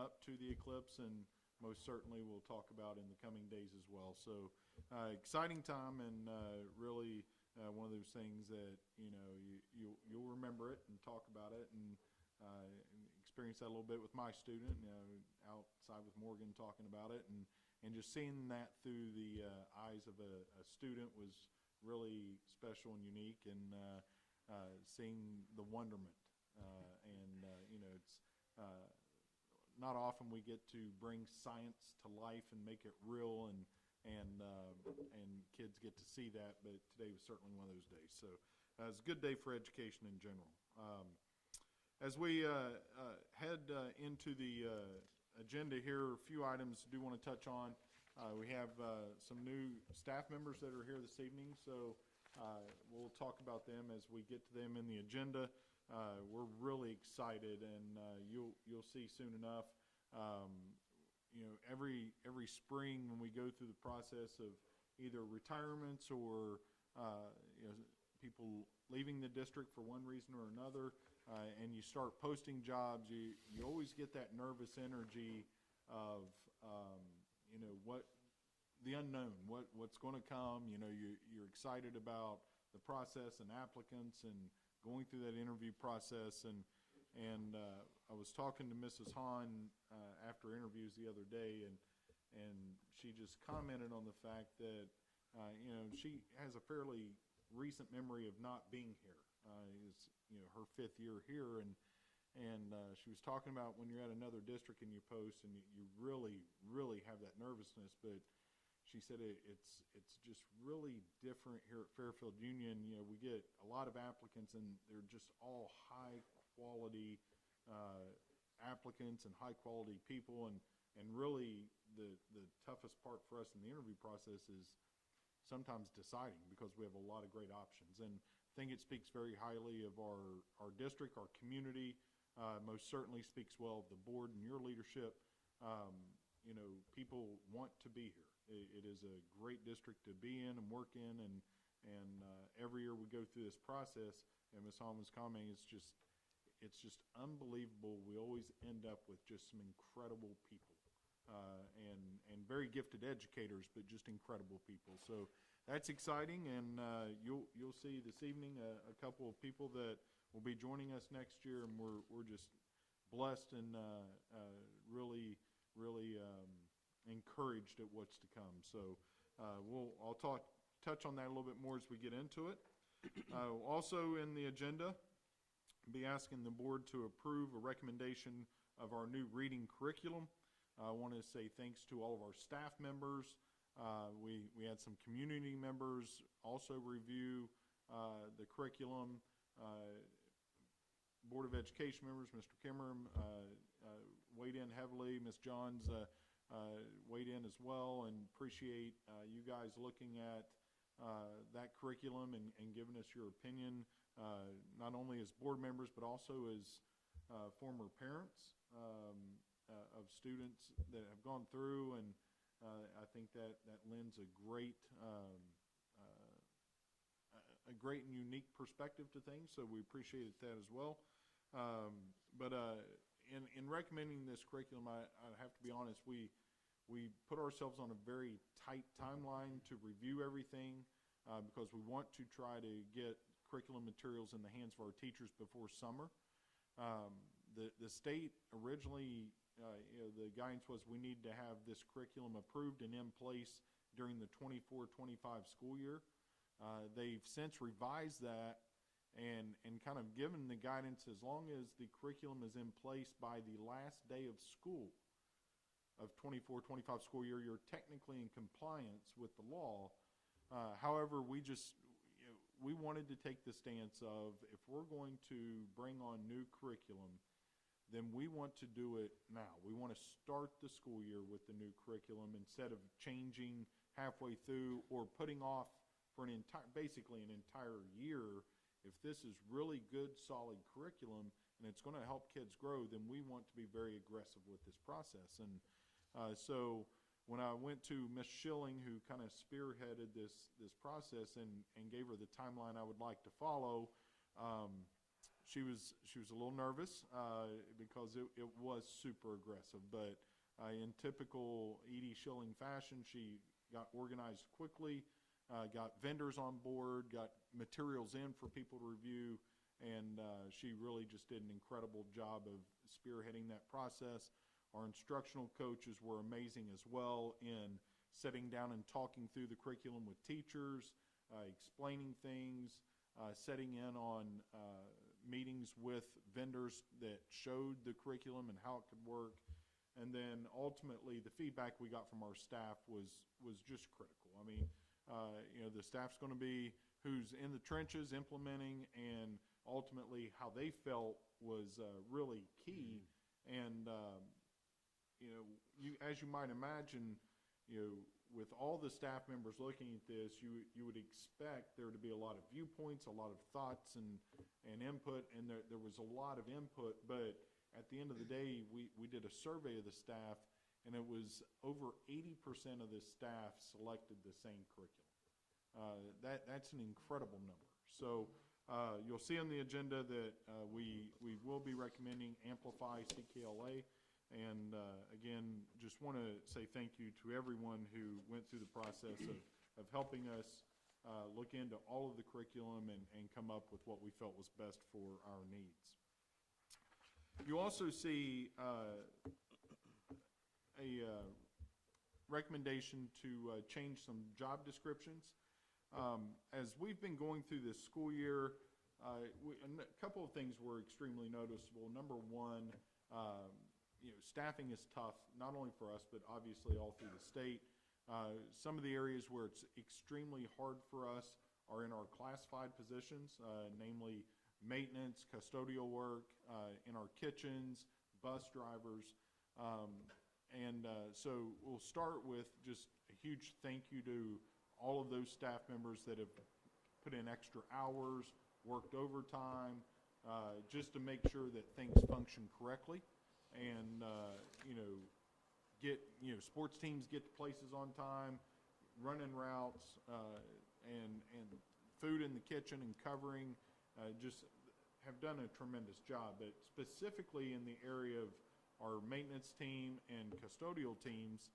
up to the eclipse, and most certainly we'll talk about in the coming days as well. So exciting time, and really one of those things that you'll remember it and talk about it, and experience that a little bit with my student, outside with Morgan talking about it, and just seeing that through the eyes of a student was really special and unique, and seeing the wonderment. It's not often we get to bring science to life and make it real, and kids get to see that, but today was certainly one of those days. So it's a good day for education in general. As we head into the agenda here, a few items I do want to touch on. We have some new staff members that are here this evening, so we'll talk about them as we get to them in the agenda. We're really excited, and you'll see soon enough. Every spring when we go through the process of either retirements or people leaving the district for one reason or another, and you start posting jobs, you always get that nervous energy of what the unknown, what's going to come. You're excited about the process and applicants and going through that interview process, and I was talking to Mrs. Hahn after interviews the other day, and she just commented on the fact that she has a fairly recent memory of not being here. It's her 5th year here, and she was talking about when you're at another district and you post, and you really have that nervousness, but she said it's just really different here at Fairfield Union. We get a lot of applicants, and they're just all high-quality applicants and high-quality people, and really the toughest part for us in the interview process is sometimes deciding, because we have a lot of great options. And I think it speaks very highly of our district, our community. Most certainly speaks well of the board and your leadership. People want to be here. It is a great district to be in and work in, and every year we go through this process, and Ms. Hahn was commenting, it's just unbelievable. We always end up with just some incredible people, and very gifted educators, but just incredible people. So that's exciting, and you'll see this evening a couple of people that will be joining us next year, and we're just blessed and really encouraged at what's to come. So I'll touch on that a little bit more as we get into it. Also in the agenda, be asking the board to approve a recommendation of our new reading curriculum. I want to say thanks to all of our staff members. We had some community members also review the curriculum. Board of Education members, Mr. Kimmer, weighed in heavily. Ms. Johns weighed in as well, and appreciate you guys looking at that curriculum and giving us your opinion, not only as board members but also as former parents of students that have gone through, and I think that lends a great and unique perspective to things, so we appreciate that as well. But in recommending this curriculum, I have to be honest, we put ourselves on a very tight timeline to review everything, because we want to try to get curriculum materials in the hands of our teachers before summer. The state originally, the guidance was we need to have this curriculum approved and in place during the 24-25 school year. They've since revised that and kind of given the guidance, as long as the curriculum is in place by the last day of school of 24-25 school year, you're technically in compliance with the law. However, we wanted to take the stance of, if we're going to bring on new curriculum, then we want to do it now. We want to start the school year with the new curriculum instead of changing halfway through or putting off for basically an entire year. If this is really good, solid curriculum and it's going to help kids grow, then we want to be very aggressive with this process. And so when I went to Ms. Schilling, who kind of spearheaded this process and gave her the timeline I would like to follow, she was a little nervous because it was super aggressive, but in typical Edie Schilling fashion, she got organized quickly, got vendors on board, got materials in for people to review, and she really just did an incredible job of spearheading that process. Our instructional coaches were amazing as well in sitting down and talking through the curriculum with teachers, explaining things, setting in on meetings with vendors that showed the curriculum and how it could work. And then ultimately the feedback we got from our staff was just critical. I mean, the staff's going to be who's in the trenches implementing, and ultimately how they felt was really key. And, as you might imagine, with all the staff members looking at this, you would expect there to be a lot of viewpoints, a lot of thoughts and input, and there was a lot of input, but at the end of the day, we did a survey of the staff, and it was over 80% of the staff selected the same curriculum. That's an incredible number. So you'll see on the agenda that we will be recommending Amplify CKLA. And again, just want to say thank you to everyone who went through the process of helping us look into all of the curriculum and come up with what we felt was best for our needs. You also see a recommendation to change some job descriptions. As we've been going through this school year, a couple of things were extremely noticeable. Number one, staffing is tough, not only for us, but obviously all through the state. Some of the areas where it's extremely hard for us are in our classified positions, namely maintenance, custodial work, in our kitchens, bus drivers. So we'll start with just a huge thank you to all of those staff members that have put in extra hours, worked overtime, just to make sure that things function correctly. And, sports teams get to places on time, running routes, and food in the kitchen and covering, just have done a tremendous job. But specifically in the area of our maintenance team and custodial teams,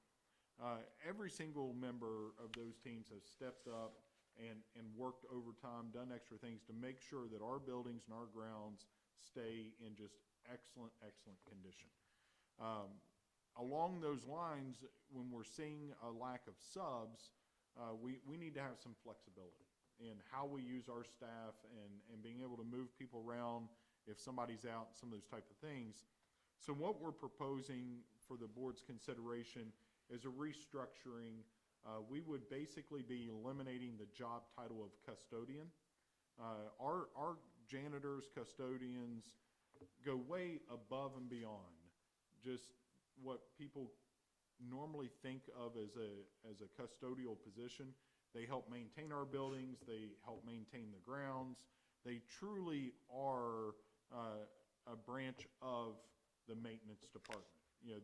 every single member of those teams has stepped up and worked overtime, done extra things to make sure that our buildings and our grounds stay in just excellent condition. Along those lines, when we're seeing a lack of subs, we need to have some flexibility in how we use our staff and being able to move people around if somebody's out, some of those type of things. So what we're proposing for the board's consideration is a restructuring. We would basically be eliminating the job title of custodian. Our janitors, custodians go way above and beyond just what people normally think of as a custodial position. They help maintain our buildings. They help maintain the grounds. They truly are a branch of the maintenance department.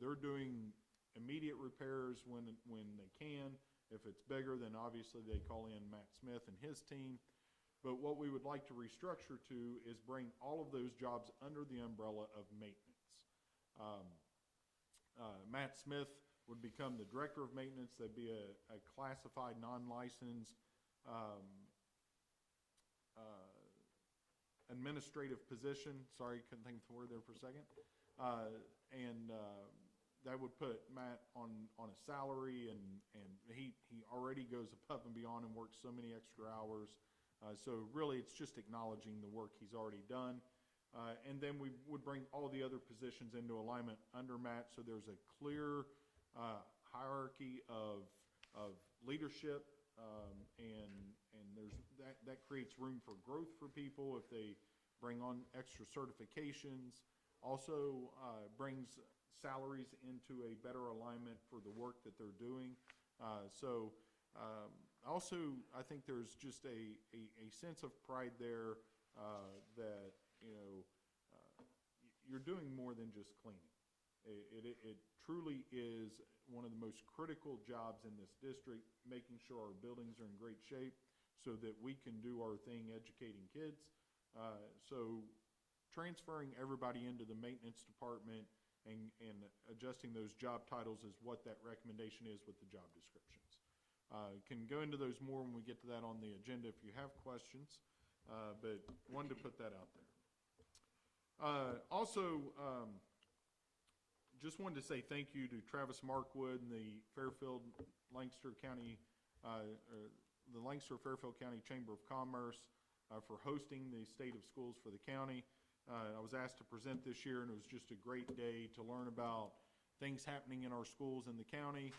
They're doing immediate repairs when they can. If it's bigger, then obviously they call in Matt Smith and his team. But what we would like to restructure to is bring all of those jobs under the umbrella of maintenance. Matt Smith would become the director of maintenance. That'd be a classified, non-licensed administrative position. Sorry, couldn't think of the word there for a second. That would put Matt on a salary, and he already goes above and beyond and works so many extra hours. So really, it's just acknowledging the work he's already done. And then we would bring all the other positions into alignment under Matt, so there's a clear hierarchy of leadership, and there's that creates room for growth for people if they bring on extra certifications. Also brings salaries into a better alignment for the work that they're doing. Also, I think there's just a sense of pride there that you're doing more than just cleaning. It truly is one of the most critical jobs in this district, making sure our buildings are in great shape so that we can do our thing educating kids. So transferring everybody into the maintenance department and adjusting those job titles is what that recommendation is with the job descriptions. Can go into those more when we get to that on the agenda if you have questions, but wanted to put that out there. Also, just wanted to say thank you to Travis Markwood and the Lancaster County Fairfield County Chamber of Commerce for hosting the State of Schools for the county. I was asked to present this year, and it was just a great day to learn about things happening in our schools in the county.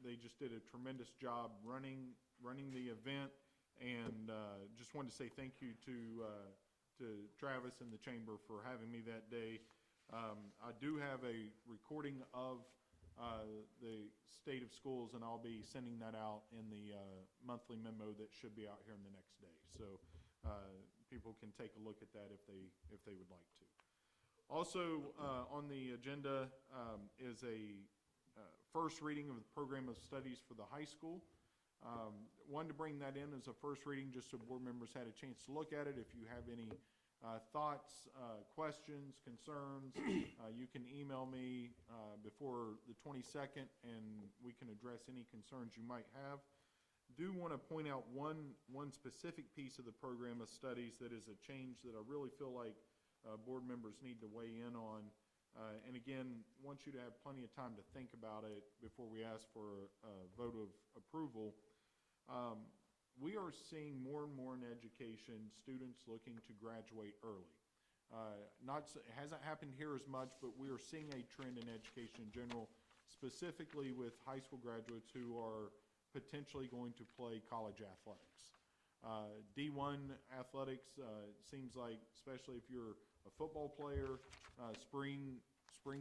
They just did a tremendous job running the event, and just wanted to say thank you to Travis and the Chamber for having me that day. I do have a recording of the State of Schools, and I'll be sending that out in the monthly memo that should be out here in the next day. So people can take a look at that if they would like to. Also on the agenda is a first reading of the program of studies for the high school. Wanted to bring that in as a first reading just so board members had a chance to look at it. If you have any thoughts, questions, concerns, you can email me before the 22nd and we can address any concerns you might have. Do want to point out one specific piece of the program of studies that is a change that I really feel like board members need to weigh in on. And again, want you to have plenty of time to think about it before we ask for a vote of approval. We are seeing more and more in education students looking to graduate early. It hasn't happened here as much, but we are seeing a trend in education in general, specifically with high school graduates who are potentially going to play college athletics. D1 athletics seems like, especially if you're a football player, spring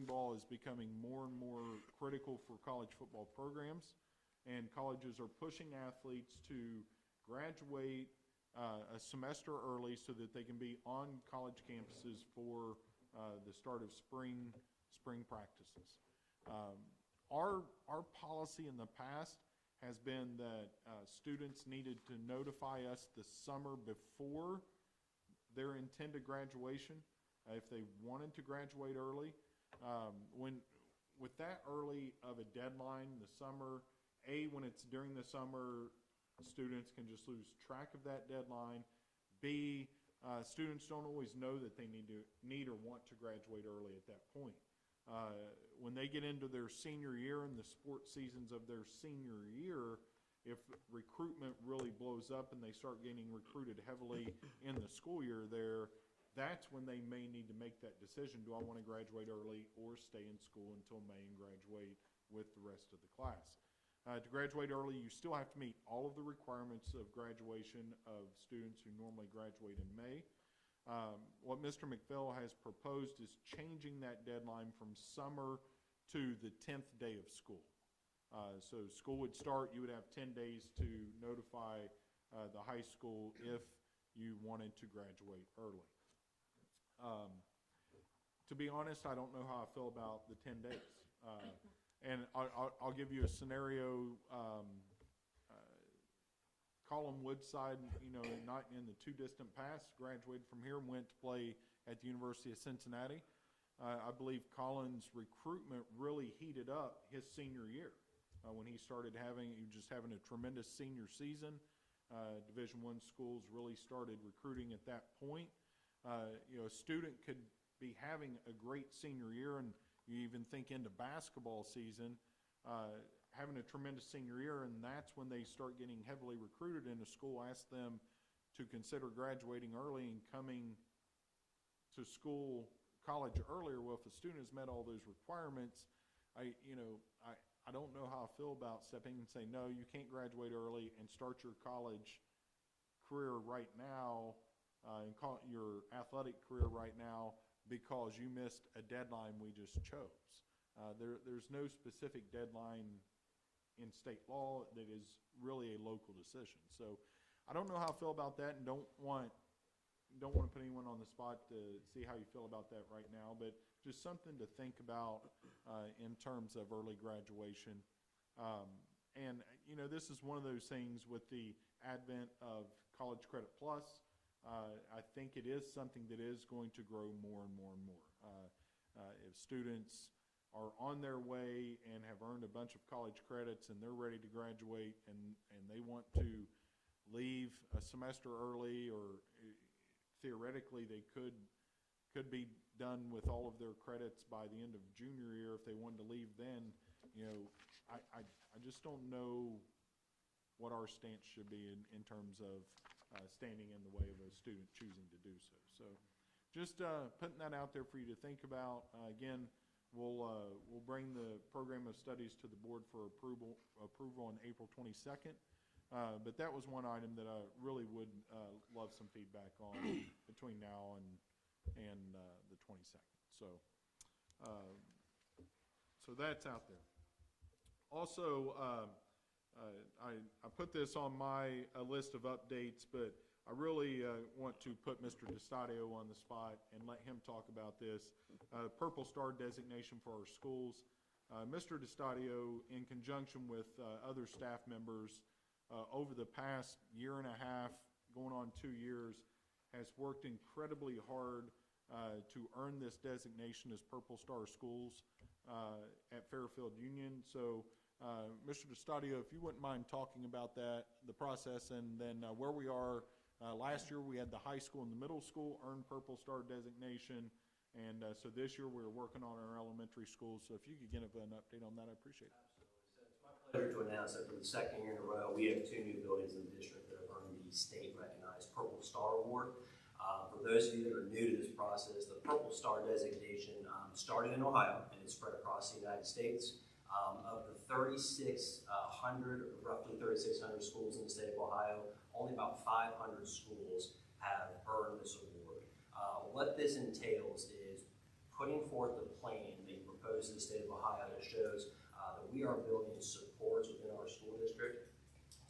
ball is becoming more and more critical for college football programs, and colleges are pushing athletes to graduate a semester early so that they can be on college campuses for the start of spring practices. Our policy in the past has been that students needed to notify us the summer before their intended graduation if they wanted to graduate early. With that early of a deadline, the summer, when it's during the summer, students can just lose track of that deadline. B, students don't always know that they need or want to graduate early at that point. When they get into their senior year and the sports seasons of their senior year, if recruitment really blows up and they start getting recruited heavily in the school year there, that's when they may need to make that decision. Do I want to graduate early or stay in school until May and graduate with the rest of the class? To graduate early, you still have to meet all of the requirements of graduation of students who normally graduate in May. What Mr. McPhail has proposed is changing that deadline from summer to the 10th day of school. So school would start, you would have 10 days to notify the high school if you wanted to graduate early. To be honest, I don't know how I feel about the 10 days. And I'll give you a scenario. Colin Woodside, not in the too distant past, graduated from here and went to play at the University of Cincinnati. I believe Colin's recruitment really heated up his senior year when he started having a tremendous senior season. Division I schools really started recruiting at that point. A student could be having a great senior year, and you even think into basketball season, having a tremendous senior year, and that's when they start getting heavily recruited into school. Ask them to consider graduating early and coming to college earlier. Well, if a student has met all those requirements, I don't know how I feel about stepping and saying, no, you can't graduate early and start your college career right now, and call your athletic career right now because you missed a deadline we just chose. There's no specific deadline in state law that is really a local decision. So I don't know how I feel about that, and don't want to put anyone on the spot to see how you feel about that right now, but just something to think about in terms of early graduation. And this is one of those things with the advent of College Credit Plus. I think it is something that is going to grow more and more and more. If students are on their way and have earned a bunch of college credits and they're ready to graduate and they want to leave a semester early, or theoretically they could be done with all of their credits by the end of junior year if they wanted to leave then, I just don't know what our stance should be in terms of standing in the way of a student choosing to do so. So just putting that out there for you to think about. Again, we'll bring the program of studies to the board for approval on April 22nd. But that was one item that I really would love some feedback on between now and the 22nd. So that's out there. Also, I put this on my list of updates, but I really want to put Mr. DiStadio on the spot and let him talk about this. Purple Star designation for our schools. Mr. DiStadio, in conjunction with other staff members, over the past year and a half, going on 2 years, has worked incredibly hard to earn this designation as Purple Star Schools at Fairfield Union. So, Mr. DiStadio, if you wouldn't mind talking about that, the process, and then where we are. Last year we had the high school and the middle school earn Purple Star designation, and so this year we're working on our elementary schools. So if you could give an update on that, I appreciate it. Absolutely. So it's my pleasure to announce that for the second year in a row, we have 2 new buildings in the district that have earned the state-recognized Purple Star Award. For those of you that are new to this process, the Purple Star designation started in Ohio and it's spread across the United States. Of the 3,600, roughly 3,600 schools in the state of Ohio, only about 500 schools have earned this award. What this entails is putting forth a plan that you propose to the state of Ohio that shows that we are building supports within our school district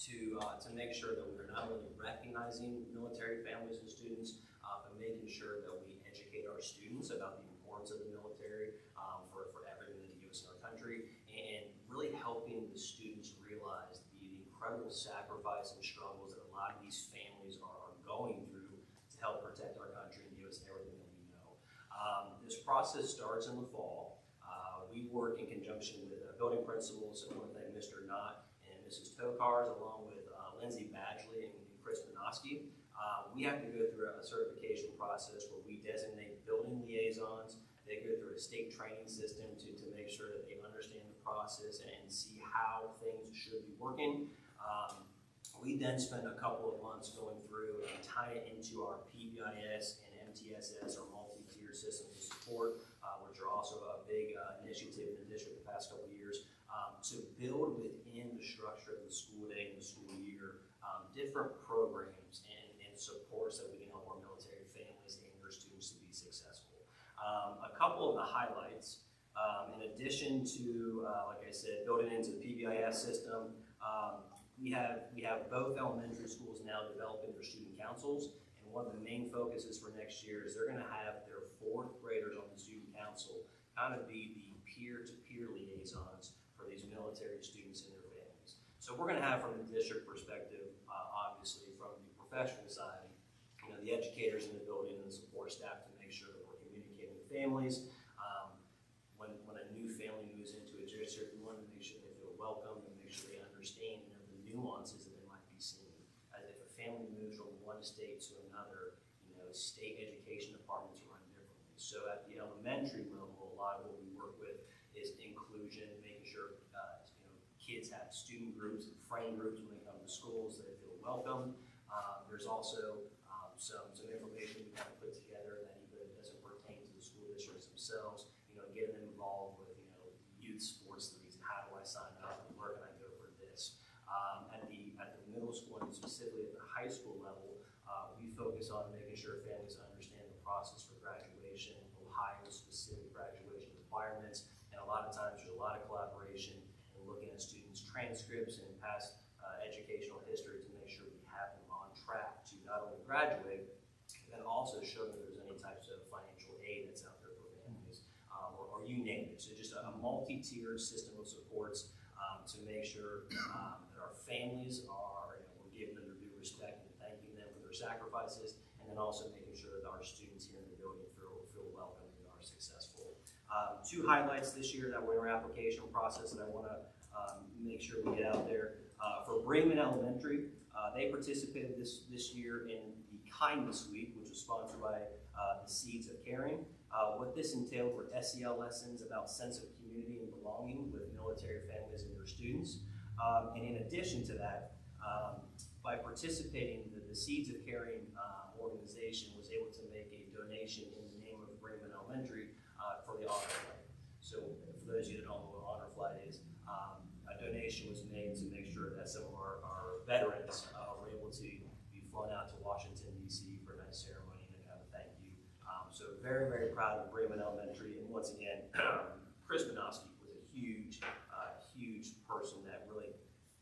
to make sure that we're not only recognizing military families and students, but making sure that we educate our students about the importance of the military for everything that the U.S. and our country, and really helping the students realize the incredible sacrifice and struggles that a lot of these families are going through to help protect our country and give us everything that we know. This process starts in the fall. We work in conjunction with building principals, and I want to thank Mr. Knott and Mrs. Tokars, along with Lindsay Badgley and Chris Minoski. We have to go through a certification process where we designate building liaisons. They go through a state training system to make sure that they understand the process and see how things should be working. We then spend a couple of months going through and tie it into our PBIS and MTSS, or multi-tier systems of support, which are also a big initiative in the district the past couple of years, to build within the structure of the school day and the school year different programs and supports that we can help our military families and their students to be successful. A couple of the highlights, in addition to, like I said, building into the PBIS system, we have both elementary schools now developing their student councils, and one of the main focuses for next year is they're going to have their 4th graders on the student council kind of be the peer-to-peer liaisons for these military students and their families. So we're going to have, from the district perspective, obviously from the professional side, the educators in the building and the support staff to make sure that we're communicating with families. When a new family moves into a district, we want to make sure they feel welcome and make sure they understand the nuances that they might be seeing. As if a family moves from one state to another, state education departments run differently. So at the elementary level, a lot of what we work with is inclusion, making sure kids have student groups and friend groups when they come to schools, they feel welcome. There's also some information we kind of put together that even doesn't pertain to the school districts themselves, getting them involved with, youth sports leagues, and how do I sign up, and where can I go for this. At the middle school and specifically at the high school level, we focus on making sure families understand the process for graduation, Ohio-specific graduation requirements, and a lot of times there's a lot of collaboration in looking at students' transcripts and past educational history to make sure we have them on track to not only graduate, but also show that there's any types of financial aid that's out there for families, or you name it. So just a multi-tiered system of supports to make sure that our families are, we're giving them their due respect and thanking them for their sacrifices, and then and also making sure that our students here in the building feel welcome and are successful. Two highlights this year that were in our application process that I want to make sure we get out there. For Bremen Elementary, they participated this year in the Kindness Week, which was sponsored by the Seeds of Caring. What this entailed were SEL lessons about sense of community and belonging with military families and their students. And in addition to that, by participating, the Seeds of Caring organization was able to make a donation in the name of Bremen Elementary for the honor flight. So for those of you that don't know what honor flight is, a donation was made to make sure that some of our veterans were able to be flown out to Washington, D.C. for a nice ceremony and kind of a thank you. So very, very proud of Bremen Elementary. And once again, Chris Manofsky was a huge person that really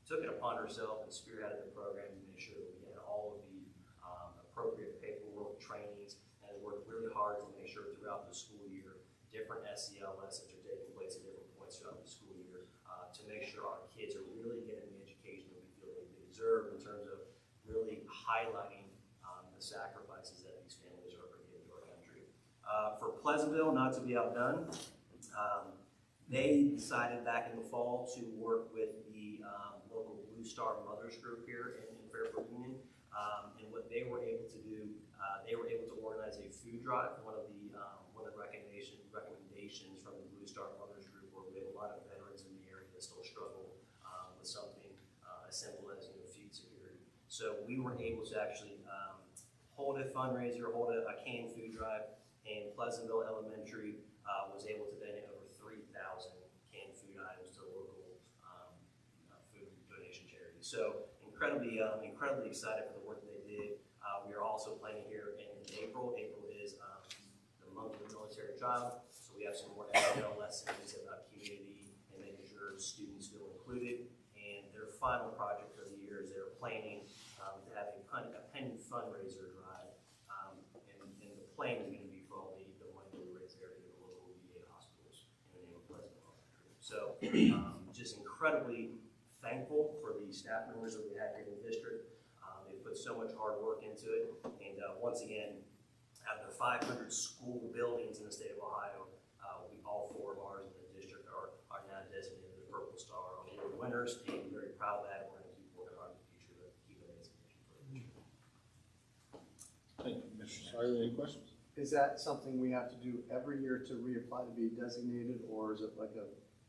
took it upon herself and spearheaded the program to make sure that we had all of the appropriate paperwork, trainings, and worked really hard to make sure throughout the school year, different SEL lessons are taking place at different points throughout the school year to make sure our kids are really getting the education that we feel like they deserve in terms of really highlighting the sacrifices that these families are giving to our country. For Pleasantville, not to be outdone, they decided back in the fall to work with the local Blue Star Mothers Group here in Fairfield Union. And what they were able to do, they were able to organize a food drive. One of the recommendations from the Blue Star Mothers Group, where we have a lot of veterans in the area that still struggle with something as simple as food security. So we were able to actually hold a fundraiser, hold a canned food drive, and Pleasantville Elementary was able to donate over 3,000 canned food items to local food donation charities. So incredibly excited for the work that they did. We are also planning here in April. April is the month of the military child, so we have some more SEL lessons about community and making sure students feel included. And their final project of the year is they're planning to have a penny fundraiser drive, and the plan is going to be for all the money we raise there to the local VA hospitals in the name of Pleasantville Elementary. So just incredibly thankful for the staff members that we have here in the district. They put so much hard work into it, and once again, out of the 500 school buildings in the state of Ohio, all 4 of ours in the district are now designated the Purple Star Award winners, and we're very proud of that. We're going to keep working hard in the future to keep that designation for the future. Thank you, Mr. Sawyer. Any questions? Is that something we have to do every year to reapply to be designated, or is it like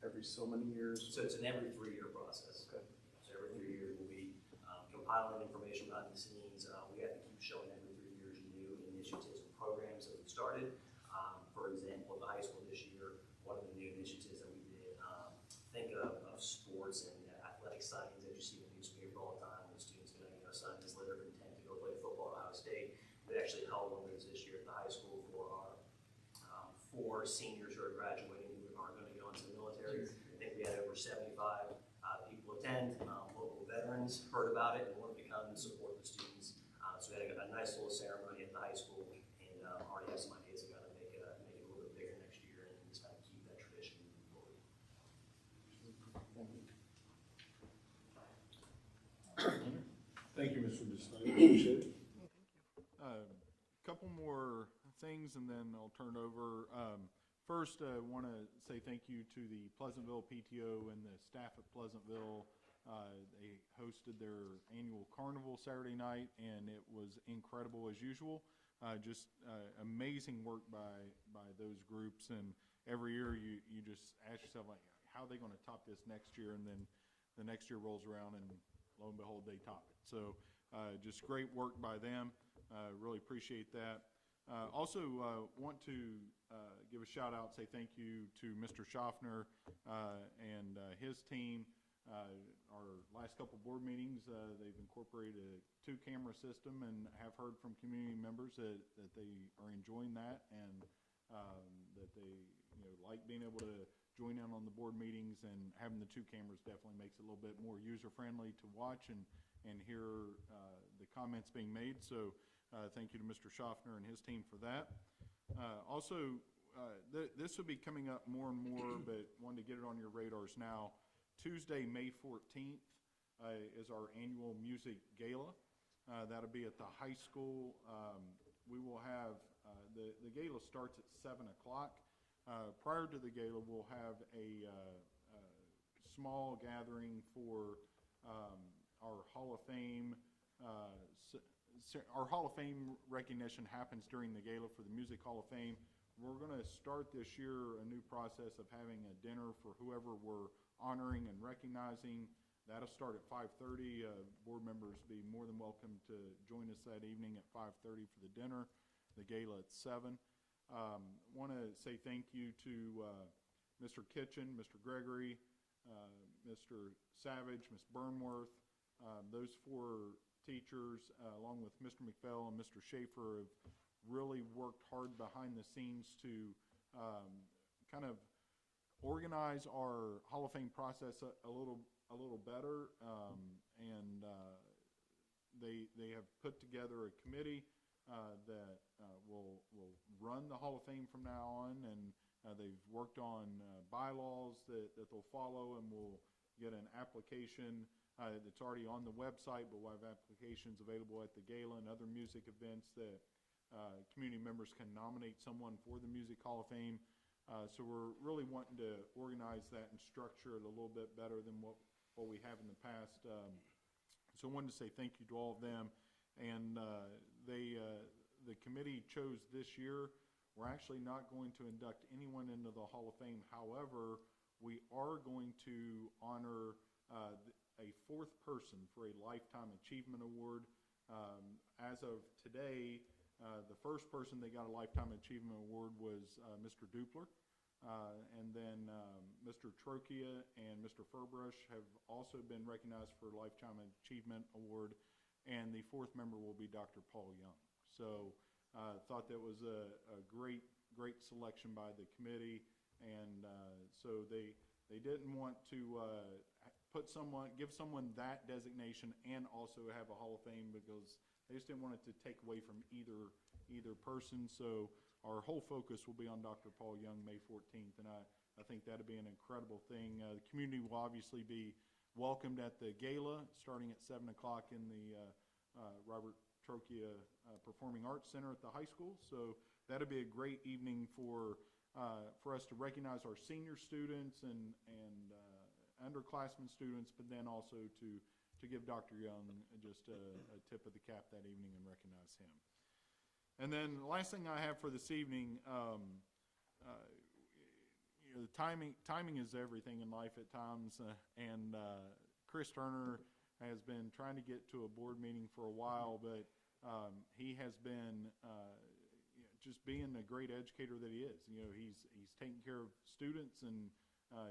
every so many years? So it's an every 3-year process. Okay. So every 3 years we'll be compiling information behind the scenes. We have to keep showing every 3 years new initiatives and programs that we've started. For example, at the high school this year, one of the new initiatives that we did, think of sports and athletic signings that you see in the newspaper all the time when students going to sign this letter of intent to go play football at Ohio State. We actually held one of those this year at the high school for our 4 seniors who are graduating who are going to go into the military. I think we had over 75 people attend. Local veterans heard about it and wanted to come and support the students. So we had a nice little ceremony at the high school, and already have some ideas of how to make it a little bit bigger next year and just kind of keep that tradition moving forward. Thank you, Mr. DeStine. Appreciate it. Couple more things, and then I'll turn it over. First, I want to say thank you to the Pleasantville PTO and the staff at Pleasantville. They hosted their annual carnival Saturday night, and it was incredible as usual. Just amazing work by those groups, and every year you just ask yourself, like, how are they going to top this next year? And then the next year rolls around, and lo and behold, they top it. So just great work by them. Really appreciate that. Also want to give a shout out, say thank you to Mr. Schaffner and his team. Our last couple board meetings, they've incorporated a 2-camera system, and have heard from community members that they are enjoying that, and that they like being able to join in on the board meetings, and having the 2 cameras definitely makes it a little bit more user-friendly to watch and hear the comments being made. So thank you to Mr. Schaffner and his team for that. Also, this will be coming up more and more, but wanted to get it on your radars now. Tuesday, May 14th is our annual music gala. That'll be at the high school we will have, the gala starts at 7 o'clock. Prior to the gala, we'll have a small gathering for our Hall of Fame. Our Hall of Fame recognition happens during the gala for the Music Hall of Fame. We're going to start this year a new process of having a dinner for whoever we're honoring and recognizing. That'll start at 5:30. Board members be more than welcome to join us that evening at 5:30 for the dinner. The gala at 7. Want to say thank you to Mr. Kitchen, Mr. Gregory, Mr. Savage, Ms. Burnworth. Those 4 teachers, along with Mr. McPhail and Mr. Schaefer, have really worked hard behind the scenes to kind of organize our Hall of Fame process a little better, and they have put together a committee that will run the Hall of Fame from now on, and they've worked on bylaws that they'll follow, and we'll get an application that's already on the website, but we'll have applications available at the gala and other music events that community members can nominate someone for the Music Hall of Fame. So we're really wanting to organize that and structure it a little bit better than what we have in the past. So I wanted to say thank you to all of them. And the committee chose this year, we're actually not going to induct anyone into the Hall of Fame. However, we are going to honor a 4th person for a Lifetime Achievement Award. As of today, the first person that got a Lifetime Achievement Award was Mr. Dupler. And then Mr. Trocchia and Mr. Furbush have also been recognized for a Lifetime Achievement Award. And the 4th member will be Dr. Paul Young. So thought that was a great selection by the committee. And so they didn't want to give someone that designation and also have a Hall of Fame, because they just didn't want it to take away from either person. So our whole focus will be on Dr. Paul Young May 14th, and I think that'll be an incredible thing. The community will obviously be welcomed at the gala starting at 7 o'clock in the Robert Trocchia Performing Arts Center at the high school. So that'll be a great evening for us to recognize our senior students and underclassmen students, but then also to give Dr. Young just a tip of the cap that evening and recognize him. And then the last thing I have for this evening, the timing is everything in life at times, and Chris Turner has been trying to get to a board meeting for a while, but he has been just being the great educator that he is. He's taking care of students, and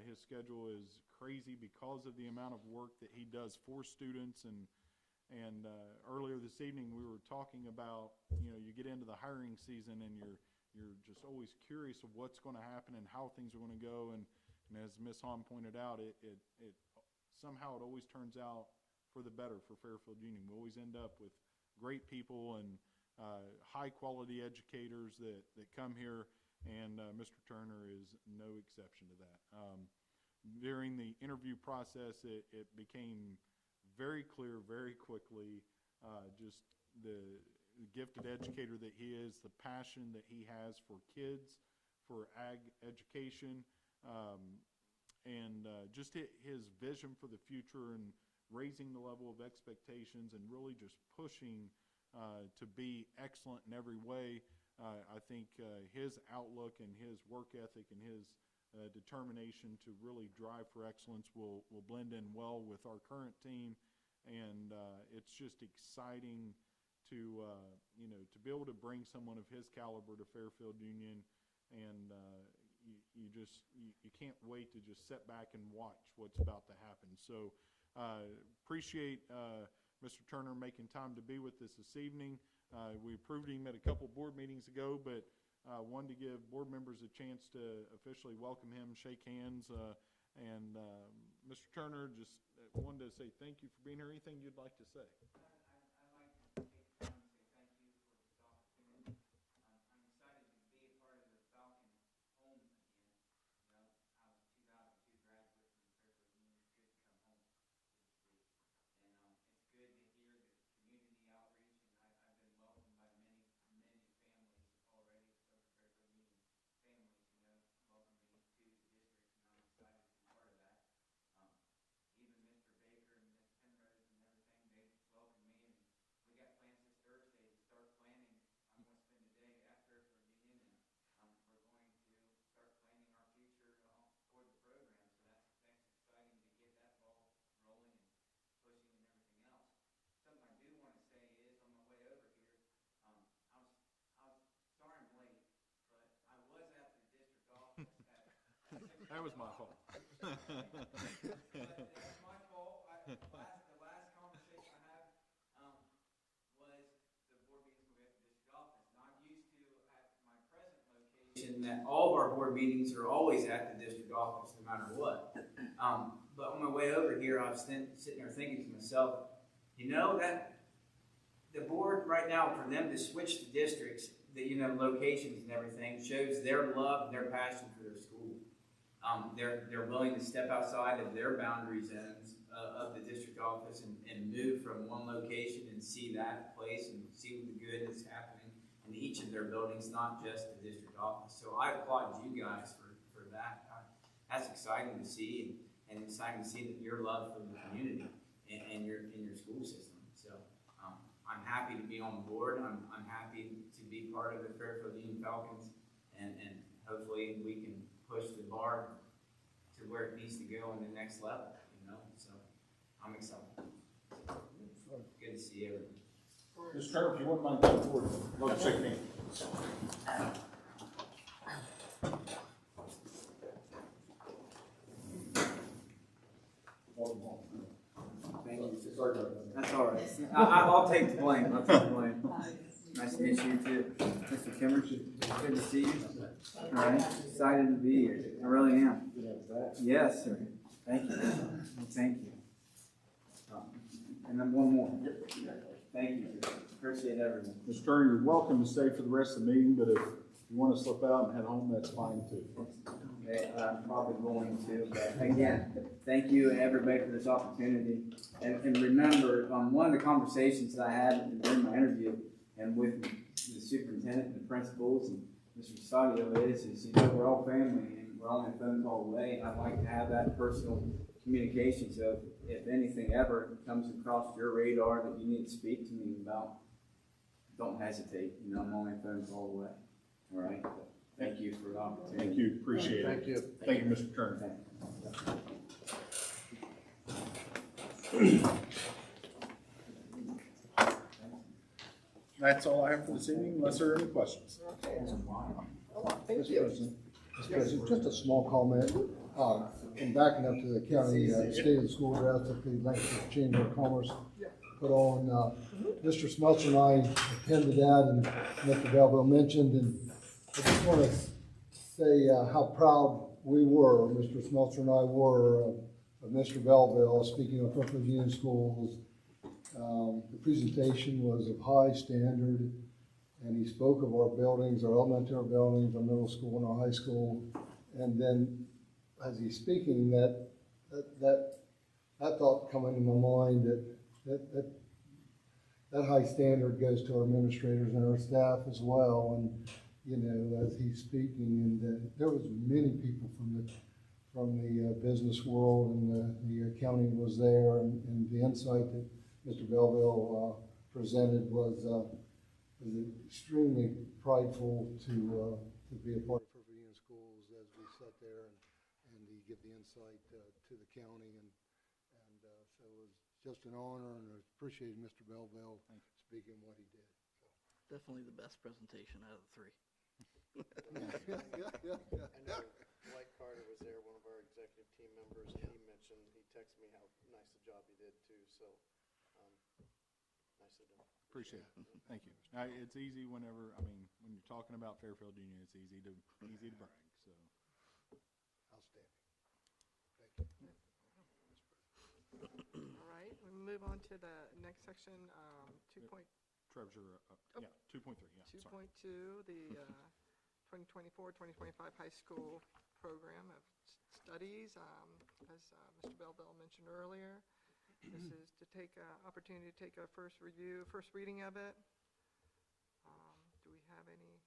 his schedule is crazy because of the amount of work that he does for students. And earlier this evening, we were talking about, you get into the hiring season and you're just always curious of what's going to happen and how things are going to go. And as Ms. Hahn pointed out, it somehow it always turns out for the better for Fairfield Union. We always end up with great people and high quality educators that come here, and Mr. Turner is no exception to that. During the interview process, it became very clear very quickly just the gifted educator that he is, the passion that he has for kids, for ag education, and just his vision for the future and raising the level of expectations and really just pushing to be excellent in every way. I think his outlook and his work ethic and his determination to really drive for excellence will blend in well with our current team, and it's just exciting to be able to bring someone of his caliber to Fairfield Union, and you can't wait to just sit back and watch what's about to happen. So appreciate Mr. Turner making time to be with us this evening. We approved him at a couple board meetings ago, but wanted to give board members a chance to officially welcome him, shake hands, and Mr. Turner, just wanted to say thank you for being here. Anything you'd like to say? I'd like to take time to say thank you for this opportunity. I'm excited to be a part of the Falcon home again. I was a 2002 graduate from Fairfield Union. It's good to come home, so to speak. And it's good to hear the community outreach, and I've been welcomed by many That was my fault. That's my fault. The last conversation I had, was the board meetings we have at the district office. And I'm used to, at my present location, that all of our board meetings are always at the district office, no matter what. But on my way over here, I was sitting there thinking to myself, you know, that the board right now, for them to switch to districts, locations and everything, shows their love and their passion for their school. They're willing to step outside of their boundary zones of the district office and move from one location and see that place and see what the good is happening in each of their buildings, not just the district office. So I applaud you guys for that. That's exciting to see, and exciting to see that your love for the community and your school system. So I'm happy to be on the board. I'm happy to be part of the Fairfield Union Falcons, and hopefully we can push the bar to where it needs to go in the next level, so I'm excited. Good to see everyone. Mr. Turner, if you wouldn't mind coming forward, love to shake hands. Thank you. That's all right. I'll take the blame. Nice to meet you too, Mr. Kimmer. Good to see you. All right, excited to be here. I really am. Yes, sir. Thank you. Thank you. And then one more. Thank you. Appreciate everyone. Mr. Turner, you're welcome to stay for the rest of the meeting, but if you want to slip out and head home, that's fine too. Okay, I'm probably going to, but again, thank you everybody for this opportunity. And remember, one of the conversations that I had during my interview and with the superintendent and the principals and Mr. Sadio is we're all family and we're only a phone call away. And I'd like to have that personal communication. So if anything ever comes across your radar that you need to speak to me about, don't hesitate. I'm only a phone call away. All right. Thank you for the opportunity. Thank you, appreciate it. Thank you. Thank you, Mr. Turner. That's all I have for this evening, unless there are any questions. Mr. President, just a small comment. In backing up to the county state of the school address that the Lancaster Chamber of Commerce put on, Mr. Smeltzer and I attended that, and Mr. Belleville mentioned, and I just want to say how proud we were, Mr. Smeltzer and I were, of Mr. Belleville speaking of Fairfield Union Schools. The presentation was of high standard, and he spoke of our buildings, our elementary buildings, our middle school and our high school. And then as he's speaking, that thought come into my mind that high standard goes to our administrators and our staff as well. And as he's speaking, and there was many people from the business world, and the accounting was there, and the insight that Mr. Belleville presented was extremely prideful to be a part of Fairfield Union Schools as we sat there and he give the insight to the county, and so it was just an honor, and I appreciated Mr. Belleville speaking what he did. Definitely the best presentation out of the three. I know Mike Carter was there, one of our executive team members, and he texted me how nice a job he did too, so nicely done. Appreciate it. Thank you. It's easy when you're talking about Fairfield Union, it's easy to brag, so. Outstanding. All right, we move on to the next section, 2.3, Treasurer, yeah, 2.3, yeah, sorry. 2.2, the 2024-2025 high school program of studies. As Mr. Belleville mentioned earlier, this is to take opportunity to take a first reading of it. Do we have any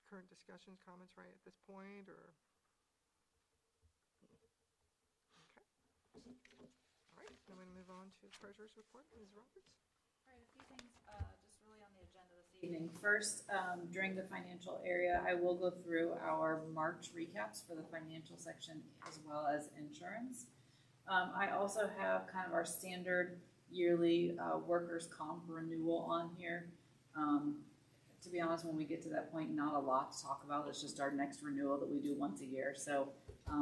current discussions, comments right at this point, or? Okay. All right, then we move on to the treasurer's report. Ms. Roberts? All right, a few things just really on the agenda this evening. First, during the financial area, I will go through our March recaps for the financial section as well as insurance. I also have kind of our standard yearly workers' comp renewal on here. to be honest, when we get to that point, not a lot to talk about. It's just our next renewal that we do once a year. So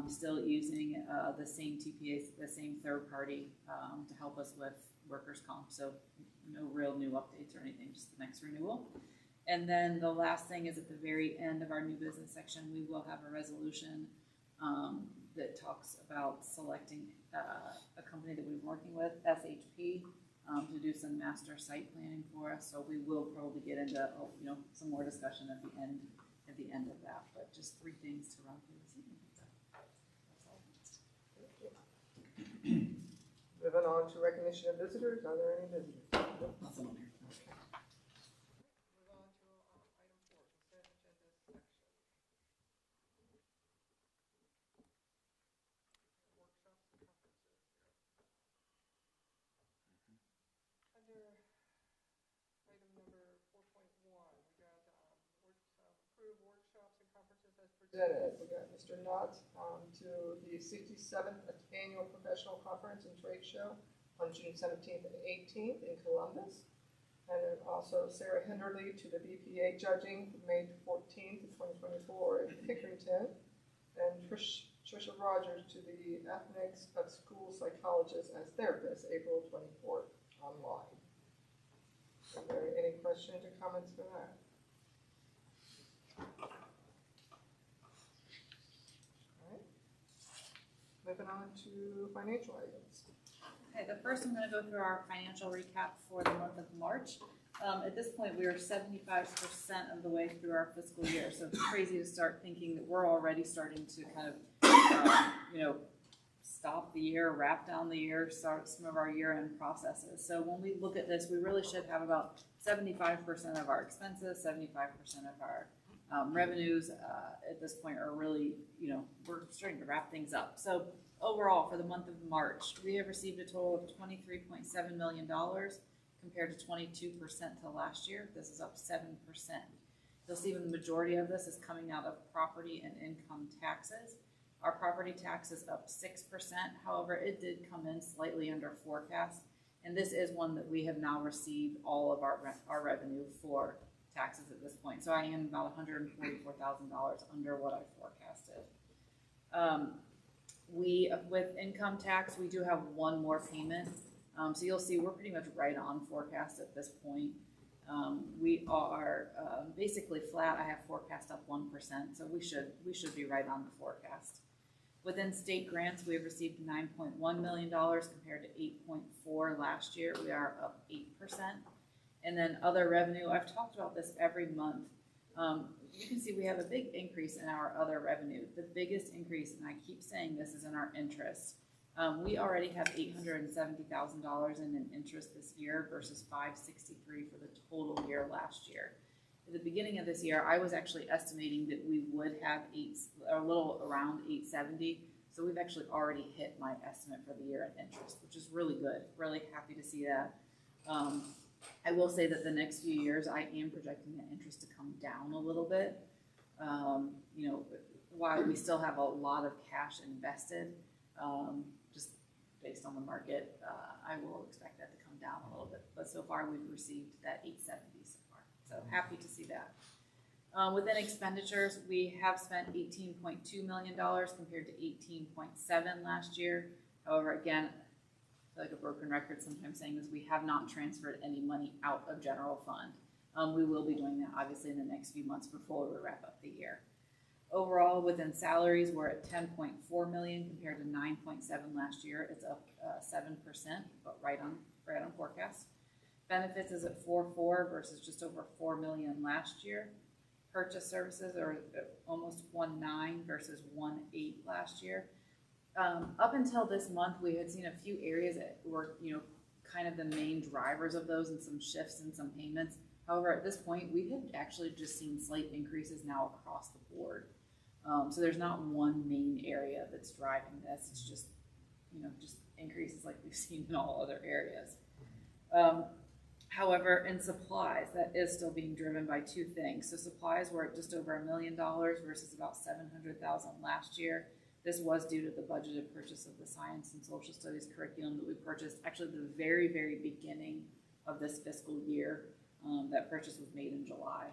still using the same TPA, the same third party to help us with workers' comp. So no real new updates or anything, just the next renewal. And then the last thing is at the very end of our new business section, we will have a resolution that talks about selecting a company that we've been working with, SHP, to do some master site planning for us. So we will probably get into some more discussion at the end of that. But just 3 things to run through this evening. Moving on to recognition of visitors, are there any visitors? Nothing on here. Move on to item 4, consent agenda section. Workshops and conferences. Under item number 4.1, we got approved workshops and conferences as presented. We got Mr. Knott to the 67th Annual Professional Conference and Trade Show on June 17th and 18th in Columbus. And then also Sarah Henderly to the BPA judging from May 14th of 2024 in Pickerington. And Trisha Rogers to the Ethics of School Psychologists as Therapists, April 24th online. Are there any questions or comments for that? Moving on to financial items. Okay, the first I'm going to go through our financial recap for the month of March. At this point, we are 75% of the way through our fiscal year, so it's crazy to start thinking that we're already starting to kind of, stop the year, wrap down the year, start some of our year-end processes. So when we look at this, we really should have about 75% of our expenses, 75% of our revenues at this point are really, we're starting to wrap things up. So overall, for the month of March, we have received a total of $23.7 million compared to 22% to last year. This is up 7%. You'll see the majority of this is coming out of property and income taxes. Our property tax is up 6%. However, it did come in slightly under forecast. And this is one that we have now received all of our revenue for taxes at this point. So I am about $144,000 under what I forecasted. With income tax, we do have one more payment. So you'll see we're pretty much right on forecast at this point. We are basically flat. I have forecast up 1%, so we should be right on the forecast. Within state grants, we have received $9.1 million compared to $8.4 last year. We are up 8%. And then other revenue, I've talked about this every month. You can see we have a big increase in our other revenue. The biggest increase, and I keep saying this, is in our interest. We already have $870,000 in interest this year versus $563,000 for the total year last year. At the beginning of this year, I was actually estimating that we would have a little around $870,000. So we've actually already hit my estimate for the year in interest, which is really good. Really happy to see that. I will say that the next few years, I am projecting the interest to come down a little bit. While we still have a lot of cash invested, just based on the market, I will expect that to come down a little bit. But so far, we've received that $870,000 so far. So happy to see that. Within expenditures, we have spent $18.2 million compared to $18.7 million last year. However, again, I feel like a broken record sometimes saying this, we have not transferred any money out of general fund. We will be doing that obviously in the next few months before we wrap up the year. Overall, within salaries, we're at $10.4 million compared to $9.7 million last year. It's up 7%, but right on forecast. Benefits is at 4.4 versus just over $4 million last year. Purchase services are almost 1.9 versus 1.8 last year. Up until this month, we had seen a few areas that were, kind of the main drivers of those and some shifts in some payments. However, at this point, we have actually just seen slight increases now across the board. So there's not one main area that's driving this. It's just, just increases like we've seen in all other areas. However, in supplies, that is still being driven by two things. So supplies were at just over $1 million versus about $700,000 last year. This was due to the budgeted purchase of the Science and Social Studies curriculum that we purchased actually at the very, very beginning of this fiscal year. That purchase was made in July.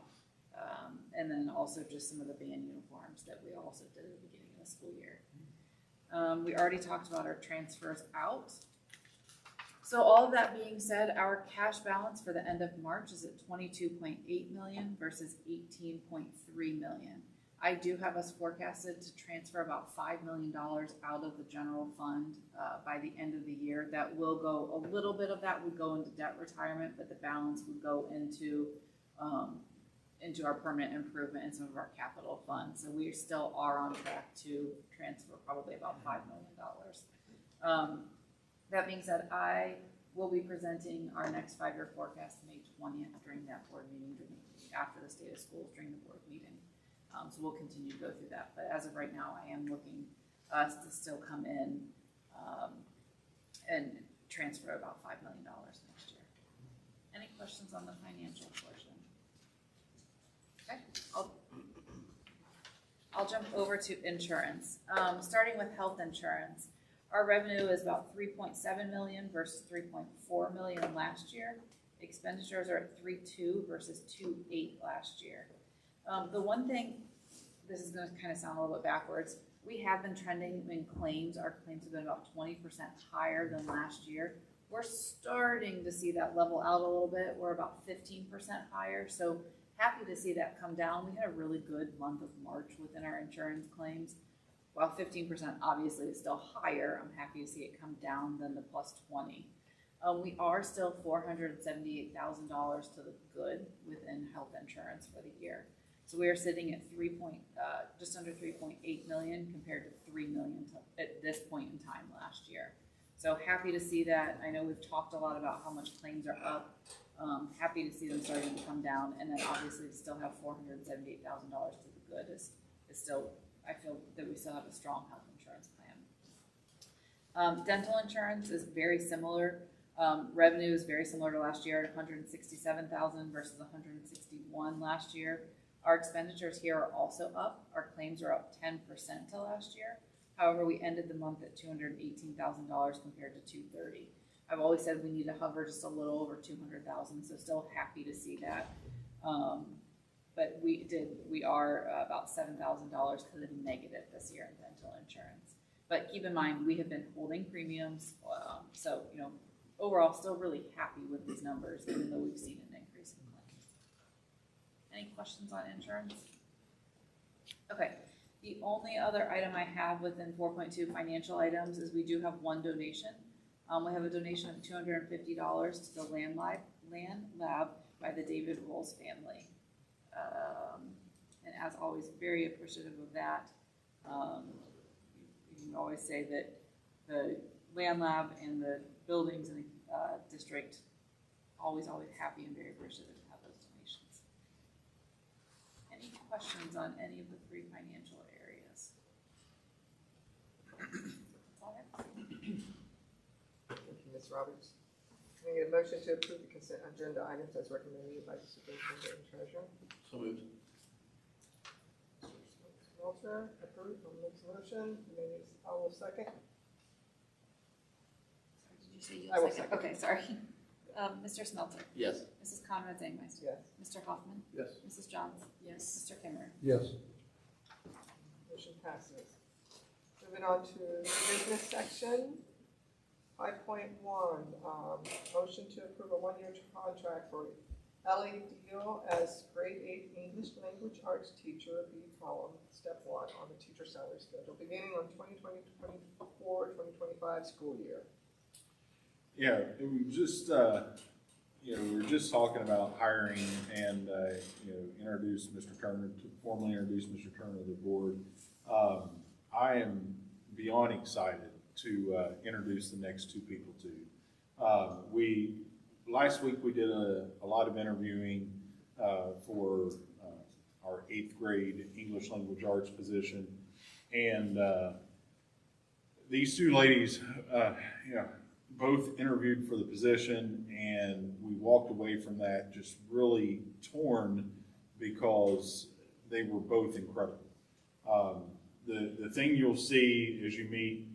And then also just some of the band uniforms that we also did at the beginning of the school year. We already talked about our transfers out. So all of that being said, our cash balance for the end of March is at 22.8 million versus 18.3 million. I do have us forecasted to transfer about $5 million out of the general fund by the end of the year. That will go, a little bit of that would go into debt retirement, but the balance would go into our permanent improvement and some of our capital funds. So we still are on track to transfer probably about $5 million. That being said, I will be presenting our next 5-year forecast May 20th during that board meeting, after the state of schools during the board meeting. So we'll continue to go through that. But as of right now, I am looking us to still come in and transfer about $5 million next year. Any questions on the financial portion? Okay, I'll jump over to insurance. Starting with health insurance, our revenue is about 3.7 million versus 3.4 million last year. Expenditures are at 3.2 versus 2.8 last year. The one thing, this is going to kind of sound a little bit backwards, we have been trending in claims. Our claims have been about 20% higher than last year. We're starting to see that level out a little bit. We're about 15% higher, so happy to see that come down. We had a really good month of March within our insurance claims. While 15% obviously is still higher, I'm happy to see it come down than the plus 20. We are still $478,000 to the good within health insurance for the year. So we are sitting at just under 3.8 million compared to 3 million at this point in time last year. So happy to see that. I know we've talked a lot about how much claims are up. Happy to see them starting to come down, and then obviously to still have $478,000 to the good is still, I feel that we still have a strong health insurance plan. Dental insurance is very similar. Revenue is very similar to last year at 167,000 versus 161 last year. Our expenditures here are also up. Our claims are up 10% to last year. However, we ended the month at $218,000 compared to 230. I've always said we need to hover just a little over 200,000, so still happy to see that. But we are about $7,000 to the negative this year in dental insurance. But keep in mind, we have been holding premiums, so overall, still really happy with these numbers, even though we've seen an increase in claims. Any questions on insurance? Okay. The only other item I have within 4.2 financial items is we do have one donation. We have a donation of $250 to the Land Lab by the David Rolls family. And as always, very appreciative of that. You can always say that the Land Lab and the buildings in the district always happy and very appreciative to have those donations. Any questions on any of the three financial areas? That's all I have. Thank you, Ms. Roberts. Can I get a motion to approve the consent agenda items as recommended by the superintendent and treasurer? So moved. Smelter, approved, I'll make the motion. I will second. Sorry, did you say you I will second? second. Okay, sorry. Mr. Smelter. Yes. Mrs. Conrad Dangmeister. Yes. Mr. Hoffman. Yes. Mrs. Johns. Yes. Mr. Kimmer. Yes. Motion passes. Moving on to the business section. 5.1, motion to approve a 1-year contract for Ellie Deal as grade 8 English language arts teacher, B column, step 1 on the teacher salary schedule, beginning on 2024-2025 school year. Yeah, it was just, we were just talking about hiring and, formally introduce Mr. Turner to the board. I am beyond excited to introduce the next two people to you. Last week we did a lot of interviewing for our 8th grade English language arts position, and these two ladies, both interviewed for the position, and we walked away from that just really torn because they were both incredible. The thing you'll see as you meet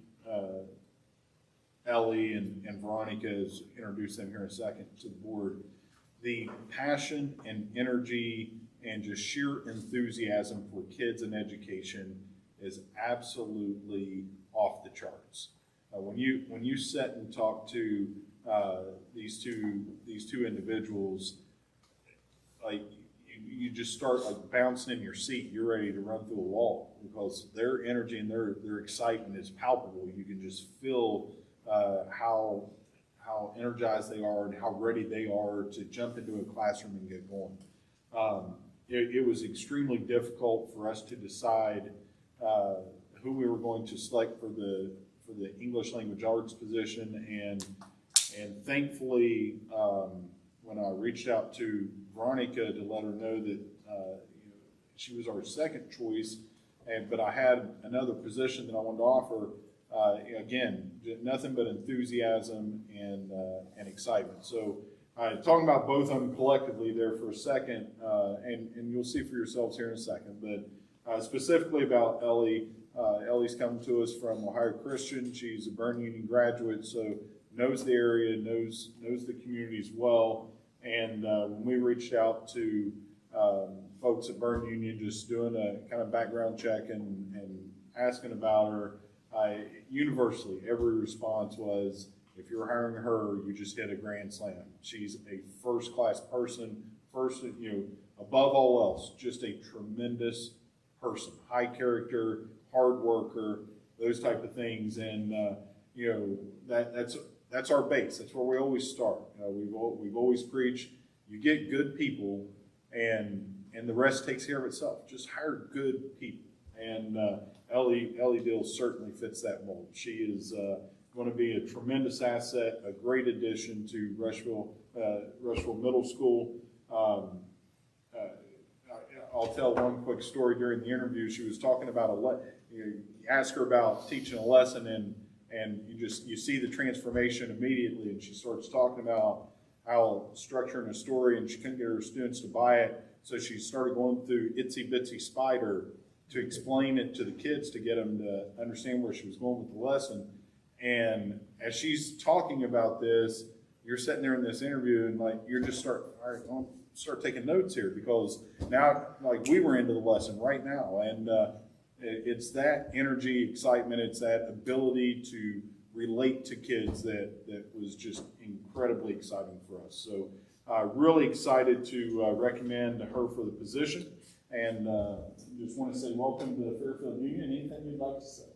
Ellie and Veronica, is introduce them here in a second to the board, the passion and energy and just sheer enthusiasm for kids and education is absolutely off the charts. When you sit and talk to these two individuals, like you just start like bouncing in your seat. You're ready to run through a wall because their energy and their excitement is palpable. You can just feel how energized they are and how ready they are to jump into a classroom and get going. It was extremely difficult for us to decide who we were going to select for the English language arts position, and thankfully, when I reached out to Veronica to let her know that she was our second choice, but I had another position that I wanted to offer. Again, nothing but enthusiasm and excitement. So, talking about both of them collectively there for a second, and you'll see for yourselves here in a second, but specifically about Ellie. Ellie's come to us from Ohio Christian. She's a Burn Union graduate, so knows the area, knows the communities well. And when we reached out to folks at Burn Union, just doing a kind of background check and asking about her, universally, every response was, if you're hiring her, you just hit a grand slam. She's a first-class person, above all else, just a tremendous person, high character, hard worker, those type of things. And, that's our base. That's where we always start. We've always preached, you get good people and the rest takes care of itself. Just hire good people. And Ellie Dill certainly fits that mold. She is going to be a tremendous asset, a great addition to Rushville Middle School. I'll tell one quick story. During the interview, she was talking about you ask her about teaching a lesson, and you see the transformation immediately, and she starts talking about how structuring a story, and she couldn't get her students to buy it, so she started going through Itsy Bitsy Spider to explain it to the kids to get them to understand where she was going with the lesson. And as she's talking about this, you're sitting there in this interview, and like you're just all right, I'll start taking notes here, because now like we were into the lesson right now, and it's that energy, excitement, it's that ability to relate to kids that was just incredibly exciting for us. So really excited to recommend her for the position, and just want to say welcome to the Fairfield Union. Anything you'd like to say?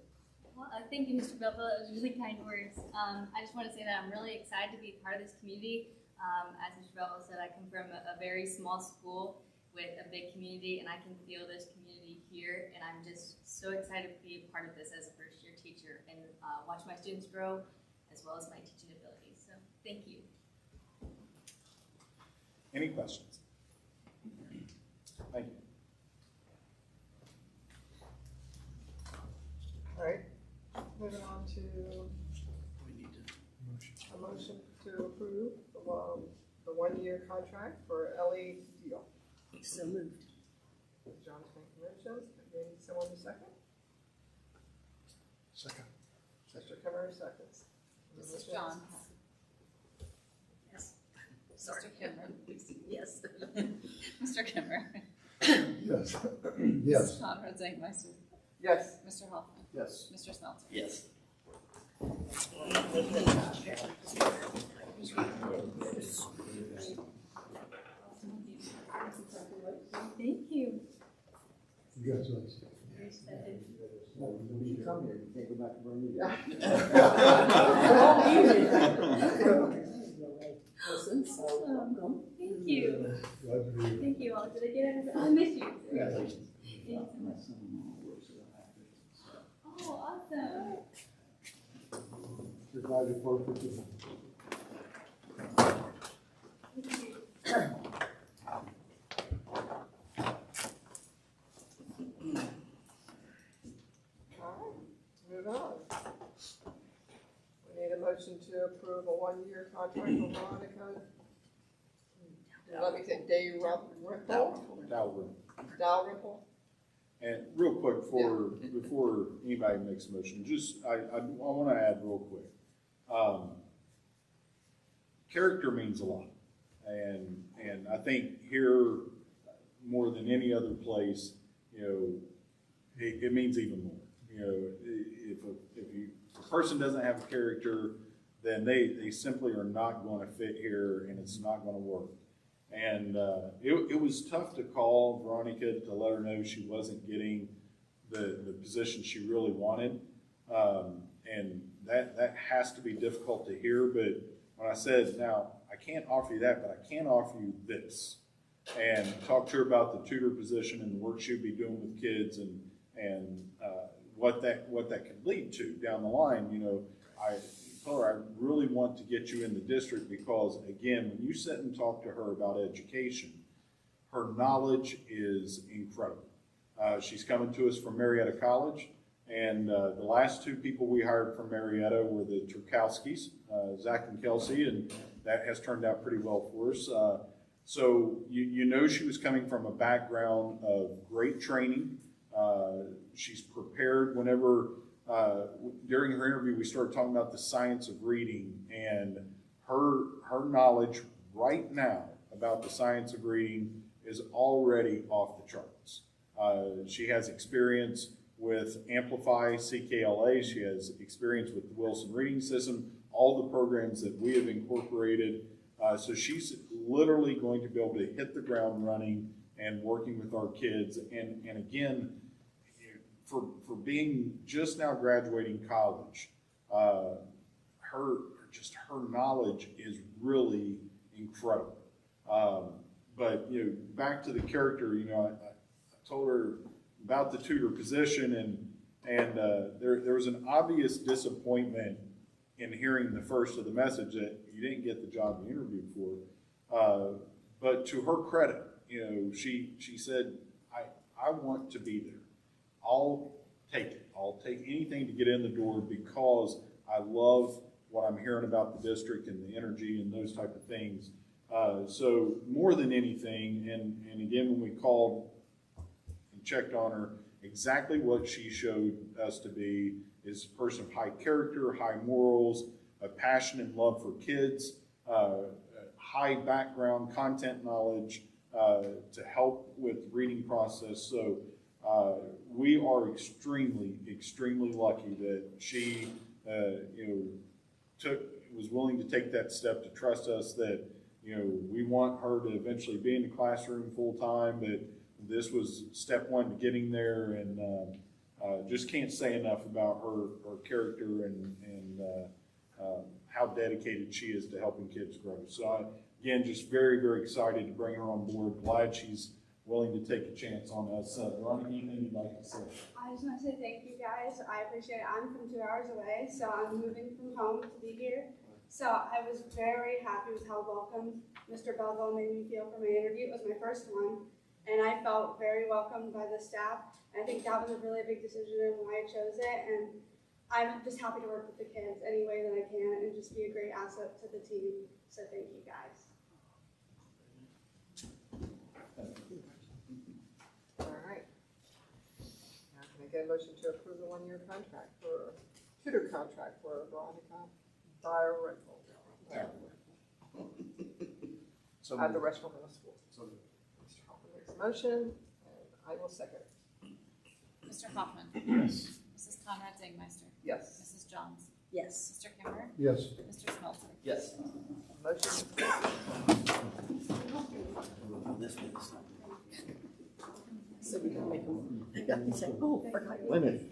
Well, thank you, Mr. Belleville. That was really kind words. I just want to say that I'm really excited to be part of this community. As Mr. Belleville said, I come from a very small school with a big community, and I can feel this community here, and I'm just so excited to be a part of this as a first-year teacher and watch my students grow as well as my teaching abilities. So thank you. Any questions? Thank you. All right, moving on to a motion to approve the one-year contract for Ellie Deal. So moved. John's making motions, maybe someone to second? Second. Mr. Kimmer seconds. This is John. Yes. Sorry. Mr. Kimmer. Yes. Mr. Kimmer. Yes. Yes. Conrad Zangmeister. Yes. Mr. Hoffman. Yes. Mr. Smelter. Yes. Thank you. Congratulations. You come here, you can't go back to Bermuda. Thank you. Glad to be here. Thank you all. Did I get everything? I miss you. Yeah. Thank you so much. Oh, awesome. You're glad you're perfect. All right, move on. We need a motion to approve a one-year contract for Veronica. Let me say Dalrymple. And real quick, before anybody makes a motion, just I want to add real quick. Character means a lot, and I think here more than any other place, it means even more. If a person doesn't have a character, then they simply are not going to fit here, and it's not going to work. And it was tough to call Veronica to let her know she wasn't getting the position she really wanted. And that has to be difficult to hear. But when I said, now, I can't offer you that, but I can offer you this. And talk to her about the tutor position and the work she'd be doing with kids and what that could lead to down the line. I told her I really want to get you in the district because, again, when you sit and talk to her about education, her knowledge is incredible. She's coming to us from Marietta College, and the last two people we hired from Marietta were the Turkowskis, Zach and Kelsey, and that has turned out pretty well for us. So she was coming from a background of great training. She's prepared whenever, during her interview, we started talking about the science of reading, and her knowledge right now about the science of reading is already off the charts. She has experience with Amplify CKLA. She has experience with the Wilson Reading System, all the programs that we have incorporated. So she's literally going to be able to hit the ground running and working with our kids. And again, for being just now graduating college, her knowledge is really incredible. But back to the character, I told her about the tutor position, and there was an obvious disappointment in hearing the first of the message that you didn't get the job you interviewed for. But to her credit, she said, I want to be there. I'll take it. I'll take anything to get in the door because I love what I'm hearing about the district and the energy and those type of things. So more than anything, and again, when we called and checked on her, exactly what she showed us to be is a person of high character, high morals, a passion and love for kids, high background content knowledge to help with the reading process. So we are extremely, extremely lucky that she was willing to take that step to trust us that we want her to eventually be in the classroom full time, but this was step one to getting there, and just can't say enough about her character and how dedicated she is to helping kids grow. So again, just very, very excited to bring her on board. Glad she's willing to take a chance on us. Veronica, anything you'd like to say? I just want to say thank you guys. I appreciate it. I'm from 2 hours away, so I'm moving from home to be here. So I was very happy with how welcomed Mr. Belleville made me feel for my interview. It was my first one, and I felt very welcomed by the staff. I think that was a really big decision and why I chose it, and I'm just happy to work with the kids any way that I can and just be a great asset to the team. So thank you guys. All right. Now can I get a motion to approve the tutor contract for Veronica Dyer-Rental at the Rushville Middle School? Mr. Hoffman makes a motion, and I will second it. Mr. Hoffman? Yes. Mrs. Conrad Dingmeister? Yes. Mrs. Johns? Yes. Mr. Kimber? Yes. Mr. Smelter? Yes. Motion. So we can make them. Oh, forgot. Wait a minute.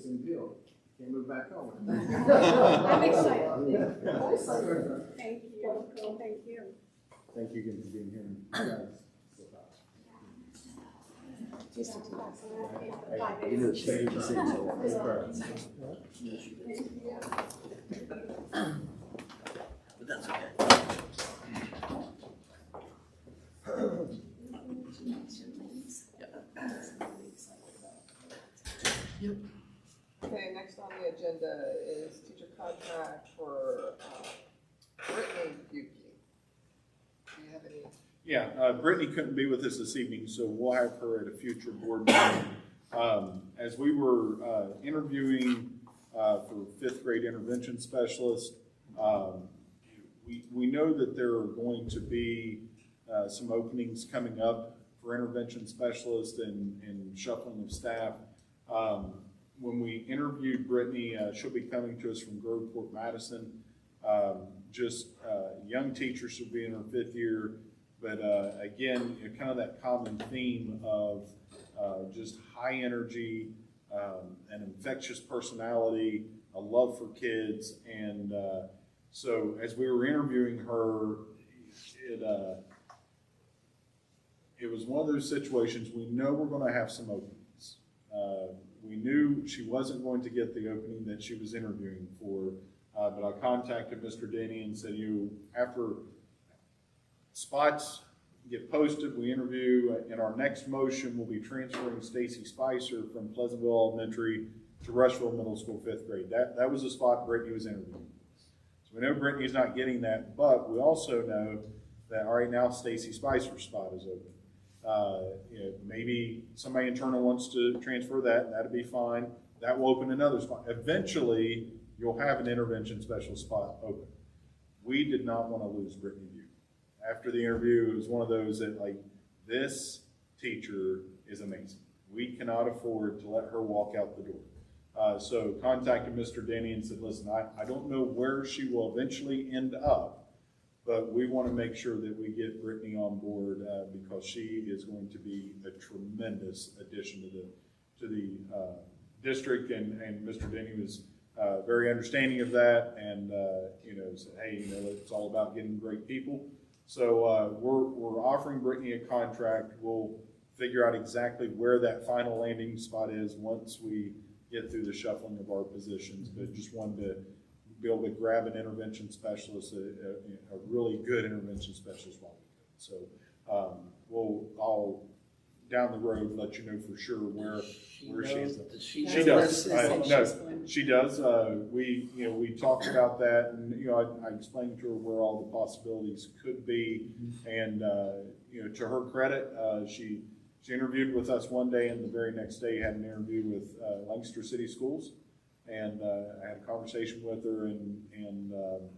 Same deal. Can't move back home. I'm excited. Thank you. Thank you. Thank you again for being here. You know, she But that's okay. Okay, next on the agenda is teacher contract for Brittany Buki. Do you have any? Yeah, Brittany couldn't be with us this evening, so we'll have her at a future board meeting. As we were interviewing for fifth grade intervention specialist, we know that there are going to be some openings coming up for intervention specialists and shuffling of staff. When we interviewed Brittany, she'll be coming to us from Groveport, Madison. Young teacher, she'll be in her 5th year, but again, kind of that common theme of just high energy, an infectious personality, a love for kids, and so as we were interviewing her, it was one of those situations, we know we're going to have some openings. We knew she wasn't going to get the opening that she was interviewing for, but I contacted Mr. Denny and said, after spots get posted, we interview, and our next motion will be transferring Stacy Spicer from Pleasantville Elementary to Rushville Middle School 5th grade. That was the spot Brittany was interviewing. So we know Brittany's not getting that, but we also know that, all right, now Stacy Spicer's spot is open. Maybe somebody internal wants to transfer that, and that'd be fine. That will open another spot. Eventually, you'll have an intervention specialist spot open. We did not want to lose Brittany View. After the interview, it was one of those that, like, this teacher is amazing. We cannot afford to let her walk out the door. So contacted Mr. Denny and said, listen, I don't know where she will eventually end up, but we want to make sure that we get Brittany on board because she is going to be a tremendous addition to the district, and Mr. Denny was very understanding of that, and said, hey, it's all about getting great people. So we're offering Brittany a contract. We'll figure out exactly where that final landing spot is once we get through the shuffling of our positions, but just wanted to be able to grab an intervention specialist, a really good intervention specialist while we do it. So I'll down the road let you know for sure where she is. She does. She does. We talked about that, and I explained to her where all the possibilities could be, and to her credit, she interviewed with us one day, and the very next day had an interview with Lancaster City Schools. And I had a conversation with her, and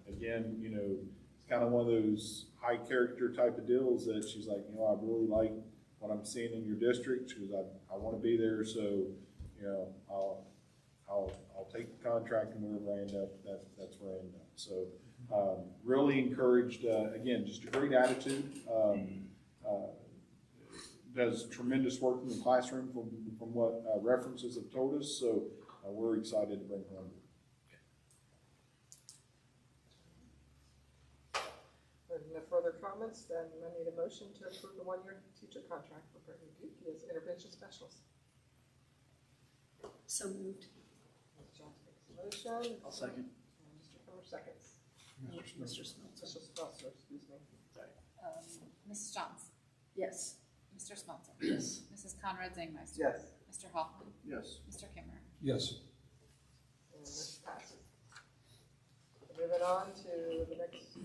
again, it's kind of one of those high character type of deals that she's like, I really like what I'm seeing in your district. She goes, I want to be there, so I'll take the contract, and wherever I end up, that's where I end up. So really encouraged. Again, just a great attitude. Does tremendous work in the classroom from what references have told us. So. We're excited to bring her on board. No further comments, then I need a motion to approve the one-year teacher contract for Brittany Buki as intervention specialist. So moved. Ms. Johnson makes a motion. I'll second. And Mr. Kummer seconds. Mr. Smeltzer. Mr. Smeltzer, excuse me. Mrs. Johns. Yes. Mr. Smeltzer. Yes. Mrs. Conrad Zangmeister. Yes. Mr. Hoffman. Yes. Mr. Kimmer. Yes. And this passes. Moving on to the next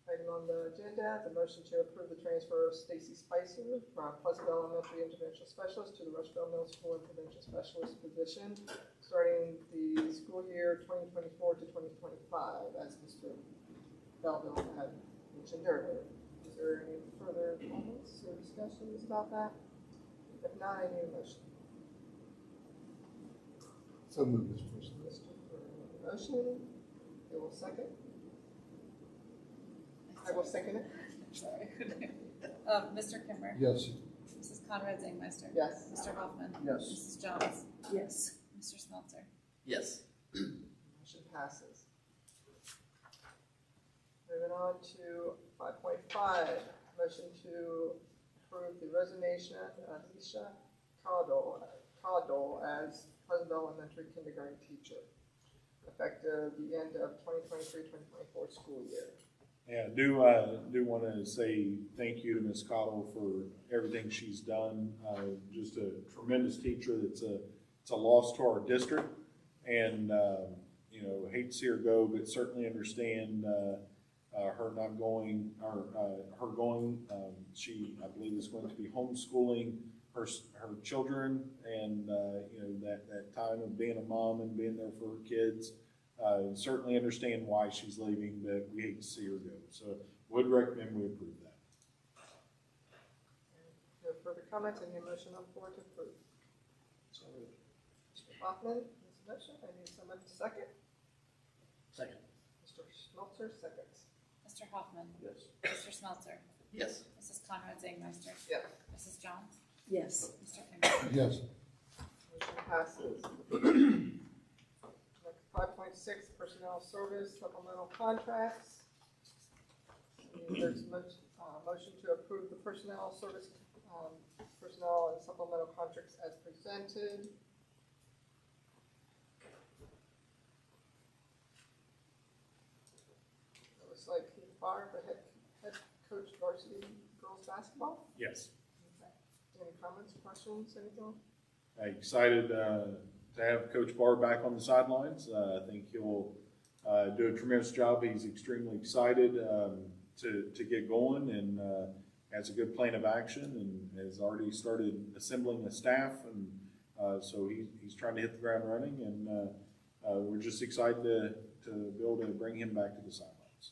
item on the agenda, the motion to approve the transfer of Stacy Spicer from Pleasantville Elementary Intervention Specialist to the Rushville Middle School Intervention Specialist position, starting the school year 2024 to 2025, as Mr. Belville had mentioned earlier. Is there any further comments or discussions about that? If not, I need a motion. So moved, Mr. President. Motion, I will second. I will second it. Sorry. Mr. Kimmer. Yes. Mrs. Conrad Zangmeister. Yes. Mr. Hoffman. Yes. Mrs. Johns. Yes. Mr. Smeltzer. Yes. Motion passes. Moving on to 5.5, motion to approve the resignation of Alicia Caudle as Pleasantville Elementary kindergarten teacher, effective the end of 2023-2024 school year. Yeah, do want to say thank you to Ms. Cottle for everything she's done. Just a tremendous teacher. It's a loss to our district, and hate to see her go, but certainly understand her not going, or her going. She, I believe, is going to be homeschooling her children, and that time of being a mom and being there for her kids. Certainly understand why she's leaving, but we hate to see her go. So would recommend we approve that. comments? Any motion on the floor to approve? Mr. Hoffman, this motion, I need someone to second. Second. Mr. Schmelzer, seconds. Mr. Hoffman. Yes. Mr. Smeltzer. Yes. Mrs. Conrad Zangmeister. Yes. Mrs. Johns. Yes. Mr. Kimball. Yes. Motion passes. Next, 5.6, personnel service supplemental contracts. There's motion to approve the personnel service, personnel and supplemental contracts as presented. It looks like Keith Barr, the head coach varsity girls basketball. Yes. Any comments, questions, anything? Excited to have Coach Barr back on the sidelines. I think he'll do a tremendous job. He's extremely excited to get going and has a good plan of action and has already started assembling the staff. And so he's trying to hit the ground running, and we're just excited to be able to bring him back to the sidelines.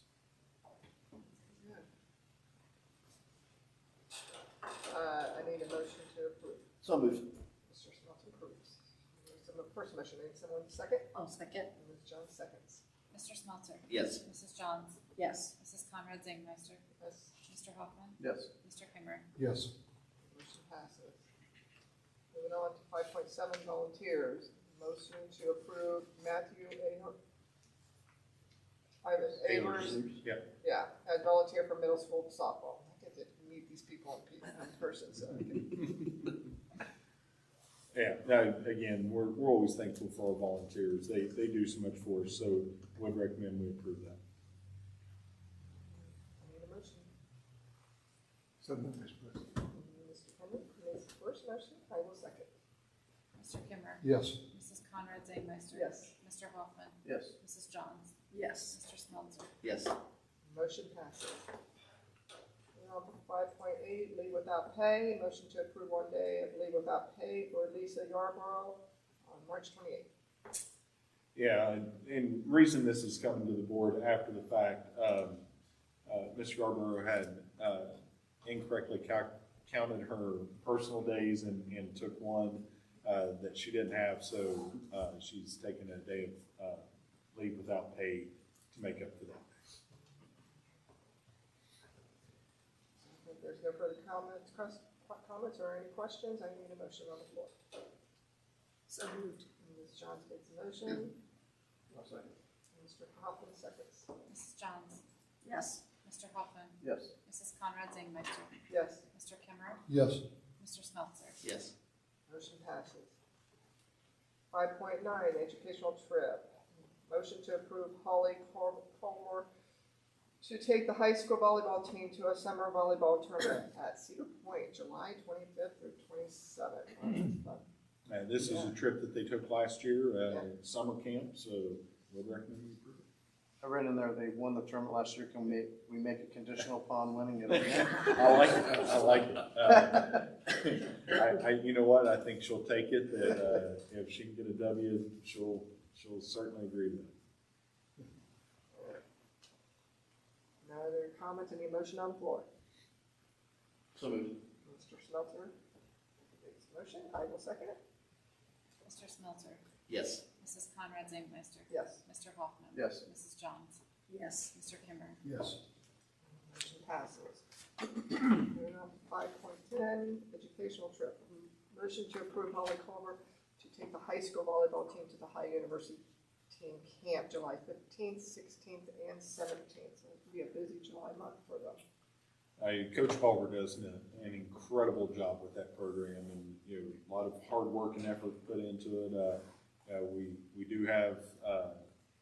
I need a motion to approve. So moved. Mr. Smelter approves. First motion, need someone second? I'll second. And Ms. Jones seconds. Mr. Smeltzer. Yes. Mrs. Johns. Yes. Mrs. Conrad Zangmeister. Yes, Mr. Hoffman. Yes. Mr. Kimmer. Yes. motion passes. Moving on to 5.7, volunteers. Motion to approve Matthew Avers. Yep. Yeah, as volunteer for middle school softball. I get to meet these people in person, so I can. Yeah, again, we're always thankful for our volunteers. They do so much for us, so would recommend we approve that. I need a motion. So moved, Mr. President. Mr. Henry makes the first motion, I will second. Mr. Kimmer. Yes. Mrs. Conrad Zangmeister. Yes. Mr. Hoffman. Yes. Mrs. Johns. Yes. Mr. Smeltzer. Yes. Motion passes. Moving on to 5.8, leave without pay. Motion to approve 1 day of leave without pay for Lisa Yarborough on March 28th. Yeah, and reason this is coming to the board after the fact, Ms. Yarborough had incorrectly counted her personal days and took one that she didn't have, so she's taken a day of leave without pay to make up for that. If there's no further comments or any questions, I need a motion on the floor. So moved. Ms. Johns makes a motion. I'll second. Mr. Hoffman seconds. Mrs. Johns. Yes. Mr. Hoffman. Yes. Mrs. Conrad Zangmeister. Yes, Mr. Kimmer. Yes. Mr. Smeltzer. Yes. motion passes. 5.9, educational trip. Motion to approve Holly Colmore to take the high school volleyball team to a summer volleyball tournament at Cedar Point, July 25th through 27th. This is a trip that they took last year, summer camp, so would recommend we approve it. I read in there, they won the tournament last year. Can we make it conditional upon winning it again? I like it. I like it. You know what? I think she'll take it. That if she can get a W, she'll certainly agree with it. No other comments, any motion on the floor? So moved. Mr. Smeltzer makes a motion, I will second it. Mr. Smeltzer. Yes. Mrs. Conrad Zangmeister. Yes, Mr. Hoffman. Yes. Mrs. Johns. Yes. Mr. Kimmer. Yes. motion passes. Moving on to 5.10, educational trip. Motion to approve Holly Colmore to take the high school volleyball team to the High University Team Camp, July 15th, 16th, and 17th. So it'll be a busy July month for them. Coach Culver does an incredible job with that program, and a lot of hard work and effort put into it. We do have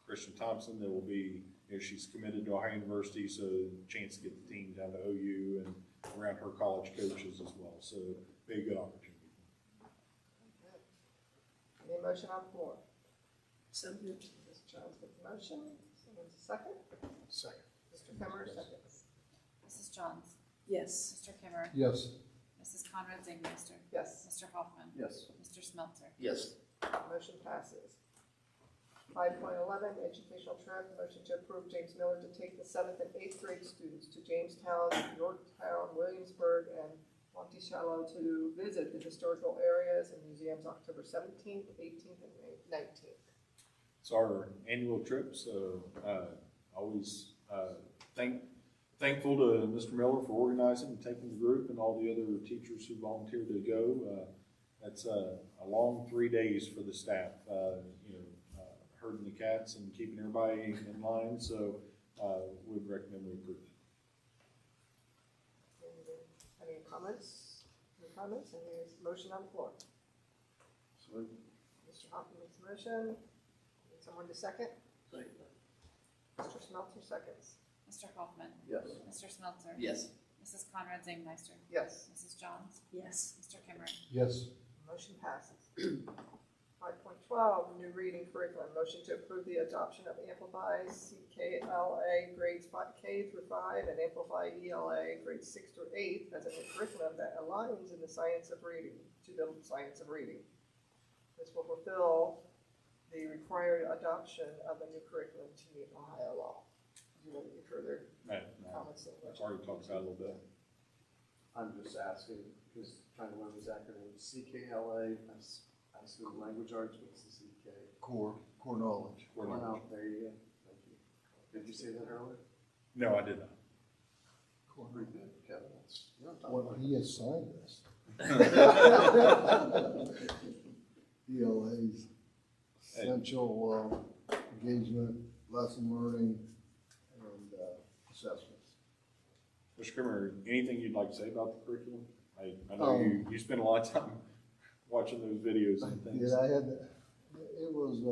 Christian Thompson that will be, she's committed to Ohio University, so chance to get the team down to OU and around her college coaches as well. So be a good opportunity. Any motion on the floor? So moved. Ms. Jones with the motion. Someone's second? Second. Mr. Kimmer seconds. Mrs. Johns. Yes. Mr. Kimmer. Yes. Mrs. Conrad Zangmeister. Yes, Mr. Hoffman. Yes. Mr. Smeltzer. Yes. motion passes. 5.11, educational trip. Motion to approve James Miller to take the 7th and 8th grade students to Jamestown, Yorktown, Williamsburg, and Monticello to visit the historical areas and museums October 17th, 18th, and 19th. It's our annual trip, so always thankful to Mr. Miller for organizing and taking the group and all the other teachers who volunteered to go. That's a long 3 days for the staff, herding the cats and keeping everybody in line, so would recommend we approve it. Any comments? Any comments? Any motion on the floor? So, Mr. Hoffman makes a motion. Need someone to second? Mr. Smeltzer seconds. Mr. Hoffman. yes. Mr. Smeltzer. Yes. Mrs. Conrad Zangmeister. Yes. Mrs. Johns. Yes. Mr. Kimmer. Yes. Motion passes. 5.12, new reading curriculum. Motion to approve the adoption of Amplify CKLA grades K through 5 and Amplify ELA grades 6 through 8 as a new curriculum that aligns in the science of reading, to the science of reading. This will fulfill the required adoption of a new curriculum to meet Ohio law. Do you want any further comments? I've already talked about it a little bit. I'm just asking, because trying to learn these acronyms, CKLA, I assume language arts, what's the CK? Core knowledge. Wow, there you go, thank you. Did you say that earlier? No, I did not. Pretty good, Kevin, that's. Well, he has signed this. ELA's essential engagement, lesson learning, and assessments. Mr. Kimmer, anything you'd like to say about the curriculum? I know you spend a lot of time watching those videos and things. Yeah, it was,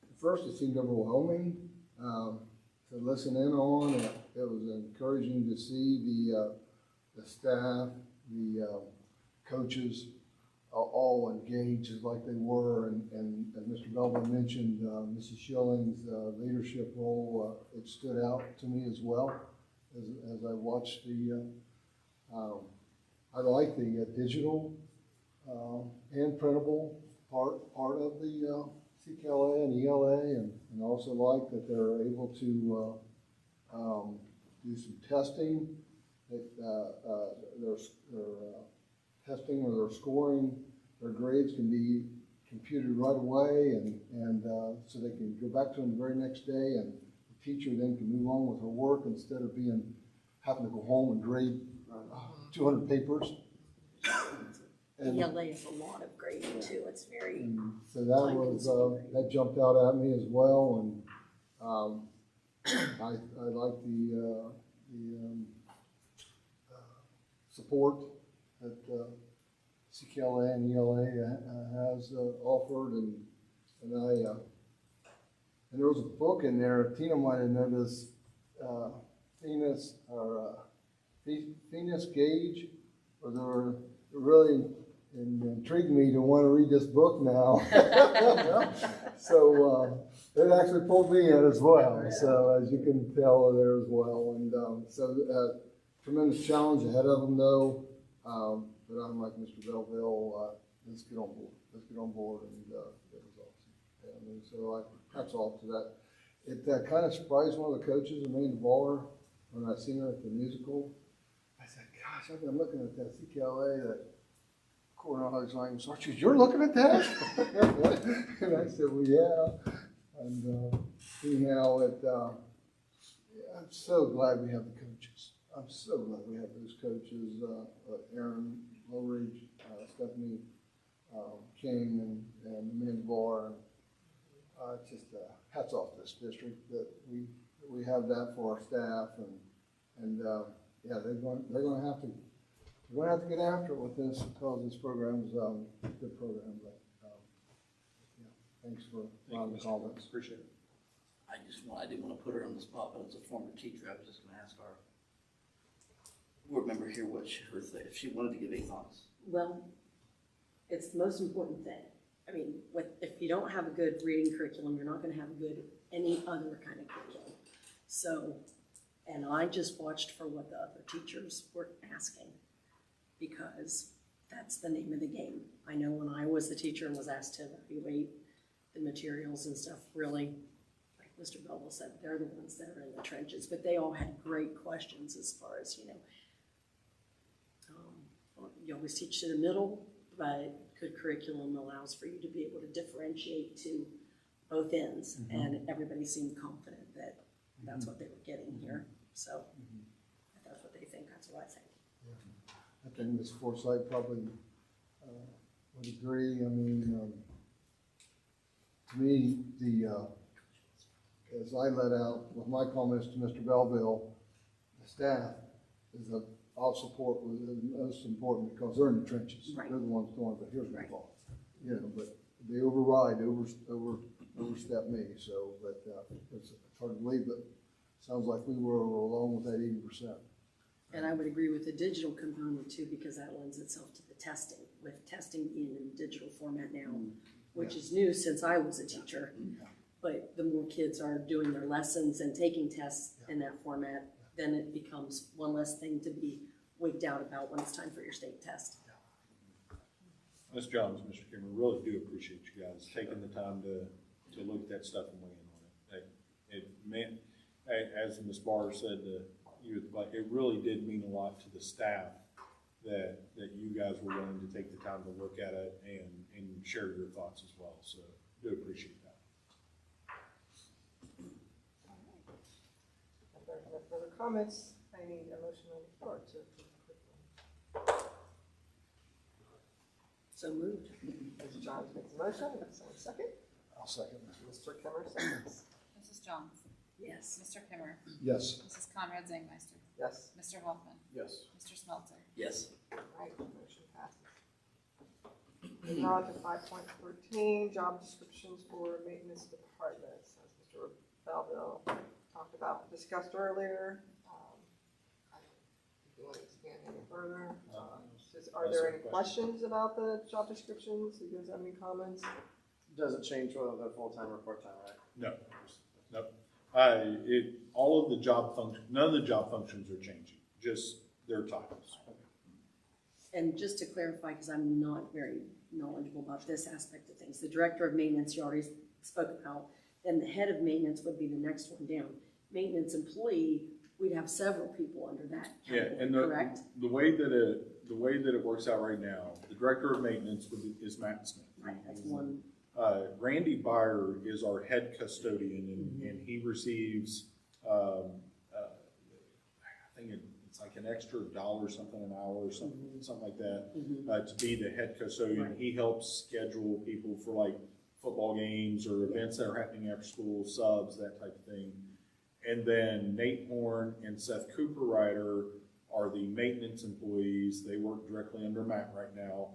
at first it seemed overwhelming to listen in on. It was encouraging to see the staff, the coaches all engaged like they were. And as Mr. Belvin mentioned, Mrs. Schilling's leadership role, it stood out to me as well as I watched I like the digital and printable part of the CKLA and ELA, and also like that they're able to do some testing, that their testing or their scoring, their grades can be computed right away, and so they can go back to them the very next day, and the teacher then can move on with her work instead of having to go home and grade 200 papers. And ELA is a lot of grading too. It's very. so that was that jumped out at me as well, and I like the support that CKLA and ELA has offered, and there was a book in there. Tina might have noticed, Venus Gauge, or they're really intrigued me to want to read this book now. So it actually pulled me in as well. So as you can tell there as well. And so tremendous challenge ahead of them though. But I'm like Mr. Belleville, let's get on board. Let's get on board. And it was awesome. And so hats off to that. It kind of surprised one of the coaches, Amanda Baller, when I seen her at the musical. I said, gosh, I've been looking at that CKLA, that core knowledge language arts. She goes, you're looking at that? And I said, well, yeah. And anyhow, I'm so glad we have the coaches. I'm so glad we have those coaches, Aaron Lowridge, Stephanie King, and Amanda Barr. Just hats off to this district that we have that for our staff, and yeah, they're going to have to. We're going to have to get after it with this because this program is a good program. But yeah, thanks for allowing the comments. Appreciate it. I didn't want to put her on the spot, but as a former teacher, I was just going to ask our board member here what if she wanted to give 8 thoughts. Well, it's the most important thing. I mean, if you don't have a good reading curriculum, you're not going to have a good any other kind of curriculum. So, and I just watched for what the other teachers were asking, because that's the name of the game. I know when I was the teacher and was asked to evaluate the materials and stuff, really, like Mr. Belleville said, they're the ones that are in the trenches, but they all had great questions as far as, you always teach to the middle, but good curriculum allows for you to be able to differentiate to both ends. And everybody seemed confident that that's what they were getting here. So if that's what they think, that's what I think. I think Ms. Forsythe probably would agree. I mean, to me, as I let out with my comments to Mr. Belleville, the staff is I'll support was the most important because they're in the trenches. Right. They're the ones going, but here's my Right. fault. You know, but they overstep me, so, but, it's hard to believe, but sounds like we were along with that 80%. And I would agree with the digital component too, because that lends itself to the testing, with testing being in digital format now, which is new since I was a teacher. But the more kids are doing their lessons and taking tests in that format, then it becomes one less thing to be wigged out about when it's time for your state test. Ms. Johns, Mr. Kimmer, really do appreciate you guys taking the time to look at that stuff and weigh in on it. It meant, as Ms. Barr said, it really did mean a lot to the staff that you guys were willing to take the time to look at it and share your thoughts as well. So do appreciate that. If there are no further comments, I need a motion on the floor to approve the curriculum. So moved. Mrs. Johns makes a motion, is there a second? I'll second. Mr. Kimmer seconds. Mrs. Johns. Yes. Mr. Kimmer. Yes. Mrs. Conrad Zangmeister. Yes. Mr. Hoffman. Yes. Mr. Smeltzer. Yes. Right, motion passes. Moving on to 5.13, job descriptions for maintenance departments. As Mr. Belleville talked about, discussed earlier. I don't think you want to expand any further. Are there any questions about the job descriptions? Do you guys have any comments? Doesn't change whether they're full-time or part-time, right? No, nope. All of the job functions, none of the job functions are changing, just their titles. And just to clarify, because I'm not very knowledgeable about this aspect of things, the director of maintenance you already spoke about, then the head of maintenance would be the next one down. Maintenance employee, we'd have several people under that Yeah, category, and correct? the way that it works out right now, the director of maintenance is Matt Smith. Right, that's one. Randy Byer is our head custodian, and he receives, I think it's like an extra $1 something an hour or something like that, to be the head custodian. Right. He helps schedule people for like football games or events that are happening after school, subs, that type of thing. And then Nate Horn and Seth Cooper-Ryder are the maintenance employees. They work directly under Matt right now.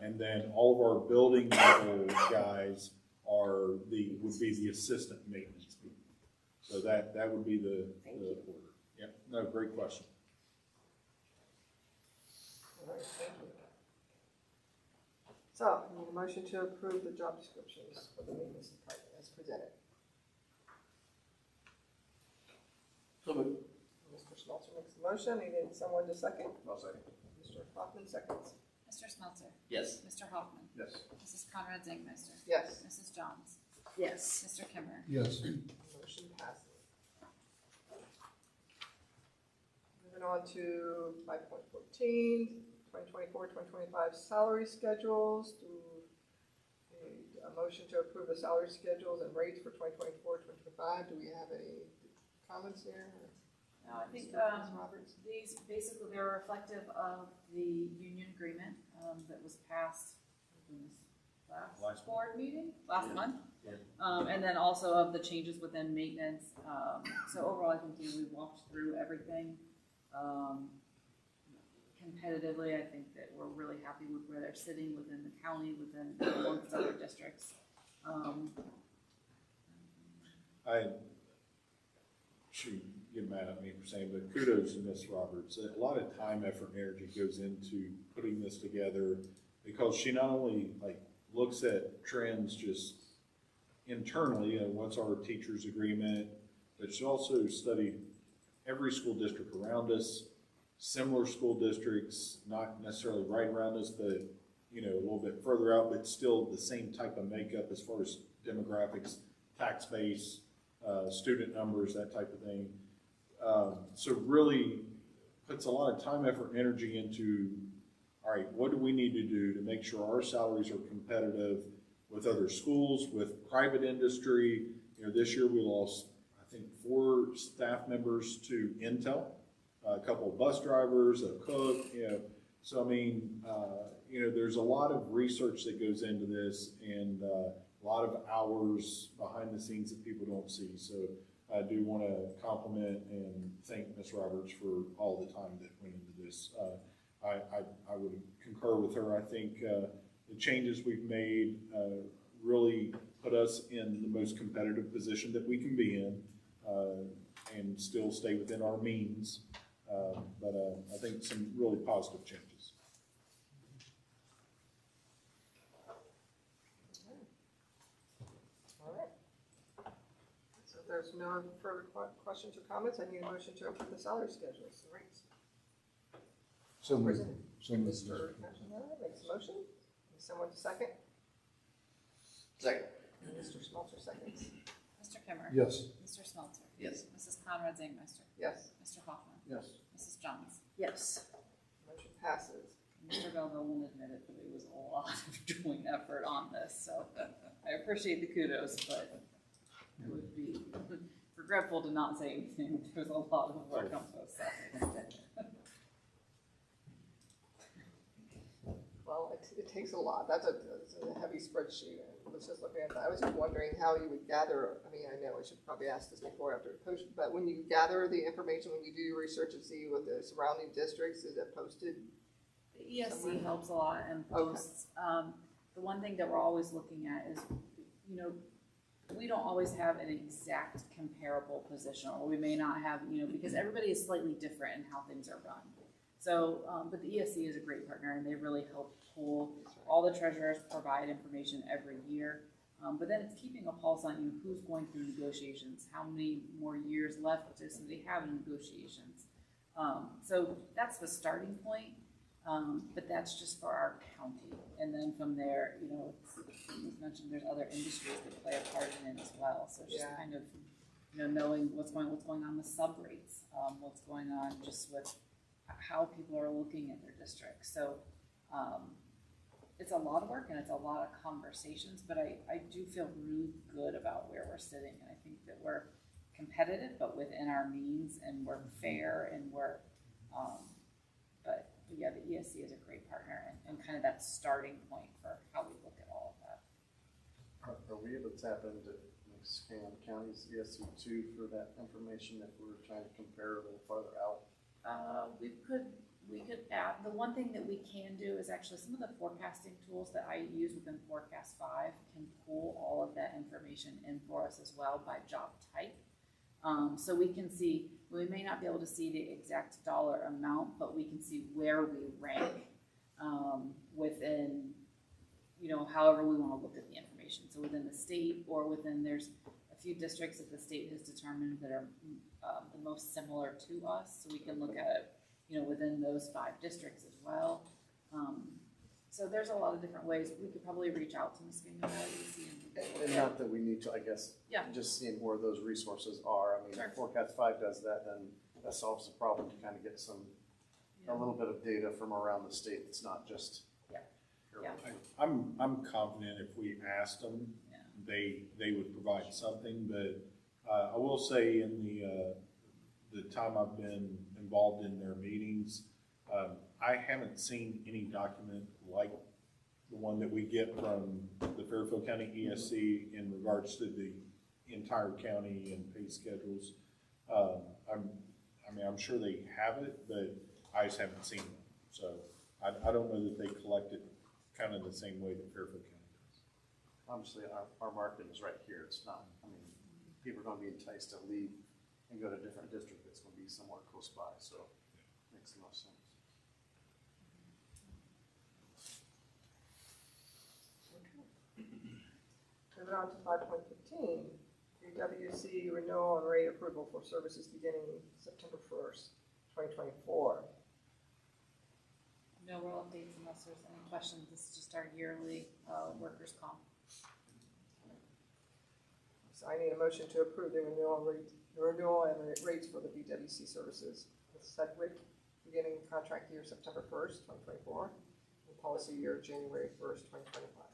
And then all of our building level guys would be the assistant maintenance people. So that would be the order. Yeah, no, great question. All right, thank you. So, I need a motion to approve the job descriptions for the maintenance department as presented. So moved. Mr. Smeltzer makes the motion, I need someone to second. I'll second. Mr. Hoffman seconds. Mr. Smeltzer. Yes. Mr. Hoffman. Yes. Mrs. Conrad Zangmeister. Yes. Mrs. Johns. Yes. Mr. Kimmer. Yes. Motion passes. Moving on to 5.14, 2024-2025 salary schedules. Do we need a motion to approve the salary schedules and rates for 2024-2025? Do we have any comments here? No, I think, Ms. Roberts? these, basically, they're reflective of the union agreement, that was passed, last board meeting, last month. Yeah. And then also of the changes within maintenance. So overall, I think, we walked through everything. Competitively, I think that we're really happy with where they're sitting within the county, within amongst other districts. She get mad at me for saying, but kudos to Ms. Roberts. A lot of time, effort, and energy goes into putting this together because she not only looks at trends just internally and what's our teachers' agreement, but she also studied every school district around us, similar school districts, not necessarily right around us, but a little bit further out, but still the same type of makeup as far as demographics, tax base, student numbers, that type of thing. So really puts a lot of time, effort, and energy into all right, what do we need to do to make sure our salaries are competitive with other schools, with private industry? You know, this year we lost, I think, 4 staff members to Intel, a couple of bus drivers, a cook, you know. So, I mean, you know, there's a lot of research that goes into this and a lot of hours behind the scenes that people don't see. So I do want to compliment and thank Ms. Roberts for all the time that went into this. I would concur with her. I think the changes we've made really put us in the most competitive position that we can be in and still stay within our means. But I think some really positive changes. All right. So if there's no further questions or comments, I need a motion to approve the salary schedules and rates. So moved. Presented. So moved. Mr. McNamara makes a motion. Is someone to second? Second. And Mr. Smelter seconds. Mr. Kimmer? Yes. Mr. Smelter? Yes. Mrs. Conrad Zangmeister? Yes. Mr. Hoffman? Yes. Mrs. Johns? Yes. Motion passes. Mr. Belleville won't admit it, but it was a lot of joint effort on this, so I appreciate the kudos, but it would be regretful to not say anything. There was a lot of work on both sides. Well, it takes a lot. That's a heavy spreadsheet. I was just looking at that. I was just wondering how you would gather, I mean, I know I should probably ask this before after it posted, but when you gather the information, when you do your research and see what the surrounding districts, is it posted? The ESC Somewhere? helps a lot and Okay. posts. The one thing that we're always looking at is, you know, we don't always have an exact comparable position, or we may not have, you know, because everybody is slightly different in how things are run. So, but the ESC is a great partner, and they really help pull. All the treasurers provide information every year, but then it's keeping a pulse on, you know, who's going through negotiations, how many more years left does somebody have in negotiations. So that's the starting point, but that's just for our county. And then from there, you know, as mentioned, there's other industries that play a part in it as well. So just Yeah. kind of, you know, knowing what's going on with sub rates, what's going on just with how people are looking at their districts. So it's a lot of work and it's a lot of conversations, but I do feel really good about where we're sitting. And I think that we're competitive, but within our means, and we're fair, and we're, but yeah, the ESC is a great partner and kind of that starting point for how we look at all of that. Are we able to tap into Scan County's ESC2 for that information if we were trying to compare a little farther out? We could add, the one thing that we can do is actually some of the forecasting tools that I use within Forecast 5 can pull all of that information in for us as well by job type. So we can see, we may not be able to see the exact dollar amount, but we can see where we rank within, you know, however we want to look at the information. So within the state, or within, there's a few districts that the state has determined that are the most similar to us. So we can look at it, you know, within those 5 districts as well. So there's a lot of different ways. We could probably reach out to Muskegon And not that we need to, I guess, Yeah. just seeing where those resources are. I mean, Sure. if Forecast 5 does that, then that solves the problem to kind of get some, a little bit of data from around the state. It's not just. Yeah. here Yeah. locally. I'm confident if we asked them, Yeah. they would provide something, but I will say in the time I've been involved in their meetings, I haven't seen any document like the one that we get from the Fairfield County ESC in regards to the entire county and pay schedules. I'm sure they have it, but I just haven't seen them. So I don't know that they collect it kind of the same way that Fairfield County does. Obviously, our market is right here. It's not, I mean, people are going to be enticed to leave and go to a different district that's going to be somewhere close by, so it makes the most sense. Moving on to 5.15, WC renewal and rate approval for services beginning September 1st, 2024. No real updates unless there's any questions. This is just our yearly workers' comp. So I need a motion to approve the renewal and rates for the BWC services with Sedgwick beginning contract year September 1st, 2024. policy year, January 1st, 2025.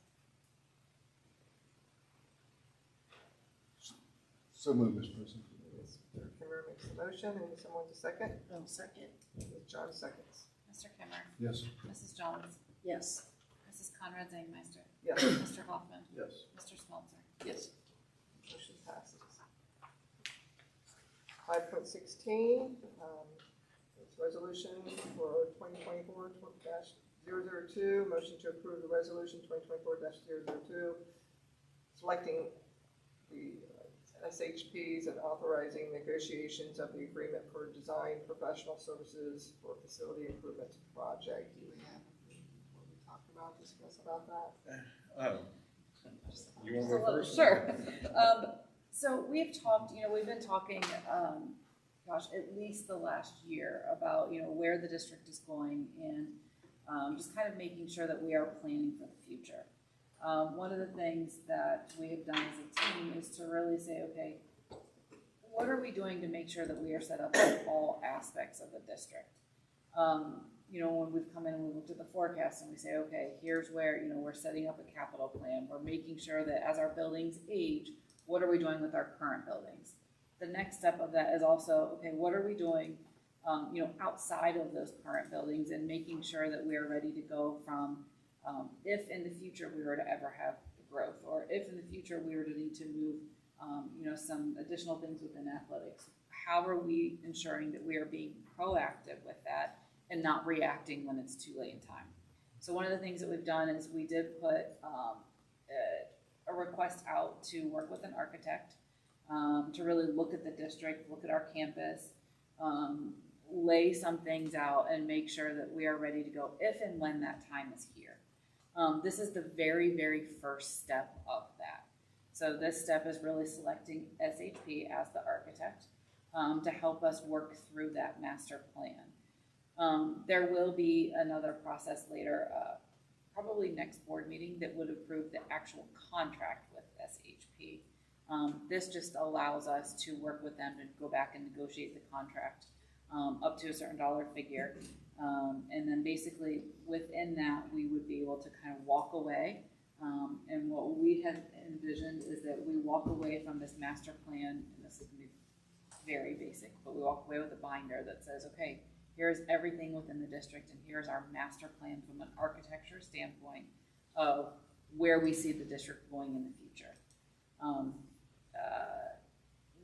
So moved, Mr. President. Mr. Kimmer makes the motion, and someone to second? Oh, second. Ms. John seconds. Mr. Kimmer, Yes. Mrs. Jones, Yes. Mrs. Conrad Zangmeister, Yes, Mr. Hoffman, Yes. Mr. Smeltzer. Yes. motion passes. 5.16, it's resolution for 2024-002, motion to approve the resolution 2024-002, selecting the SHPs and authorizing negotiations of the agreement for design professional services for facility improvements project. Do we have what we talked about, discuss about that? You want to go first? Sure. So we've talked, we've been talking, at least the last year about, where the district is going and just kind of making sure that we are planning for the future. One of the things that we have done as a team is to really say, okay, what are we doing to make sure that we are set up in all aspects of the district? When we've come in and we looked at the forecast and we say, okay, here's where, we're setting up a capital plan. We're making sure that as our buildings age, what are we doing with our current buildings? The next step of that is also, okay, what are we doing, outside of those current buildings and making sure that we are ready to go from, if in the future we were to ever have growth, or if in the future we were to need to move, some additional things within athletics, how are we ensuring that we are being proactive with that and not reacting when it's too late in time? So one of the things that we've done is we did put a request out to work with an architect to really look at the district, look at our campus, lay some things out and make sure that we are ready to go if and when that time is here. This is the very, very first step of that. So this step is really selecting SHP as the architect to help us work through that master plan. There will be another process later, probably next board meeting, that would approve the actual contract with SHP. This just allows us to work with them to go back and negotiate the contract up to a certain dollar figure. And then basically within that, we would be able to kind of walk away. And what we have envisioned is that we walk away from this master plan, and this is going to be very basic, but we walk away with a binder that says, okay, here's everything within the district, and here's our master plan from an architecture standpoint of where we see the district going in the future.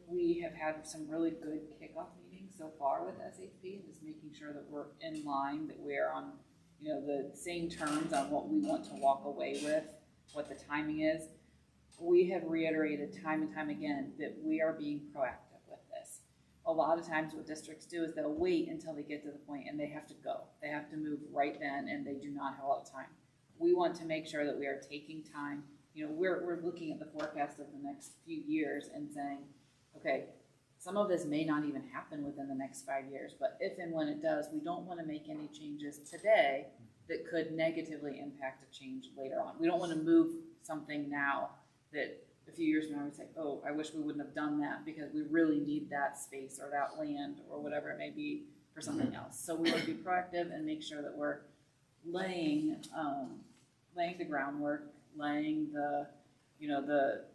We have had some really good kickoff meetings so far with SHP, and just making sure that we're in line, that we're on, the same terms on what we want to walk away with, what the timing is. We have reiterated time and time again that we are being proactive with this. A lot of times what districts do is they'll wait until they get to the point and they have to go. They have to move right then, and they do not have a lot of time. We want to make sure that we are taking time. We're looking at the forecast of the next few years and saying, okay, some of this may not even happen within the next 5 years, but if and when it does, we don't want to make any changes today that could negatively impact a change later on. We don't want to move something now that a few years from now we say, oh, I wish we wouldn't have done that because we really need that space or that land or whatever it may be for something else. So we want to be proactive and make sure that we're laying the groundwork, laying the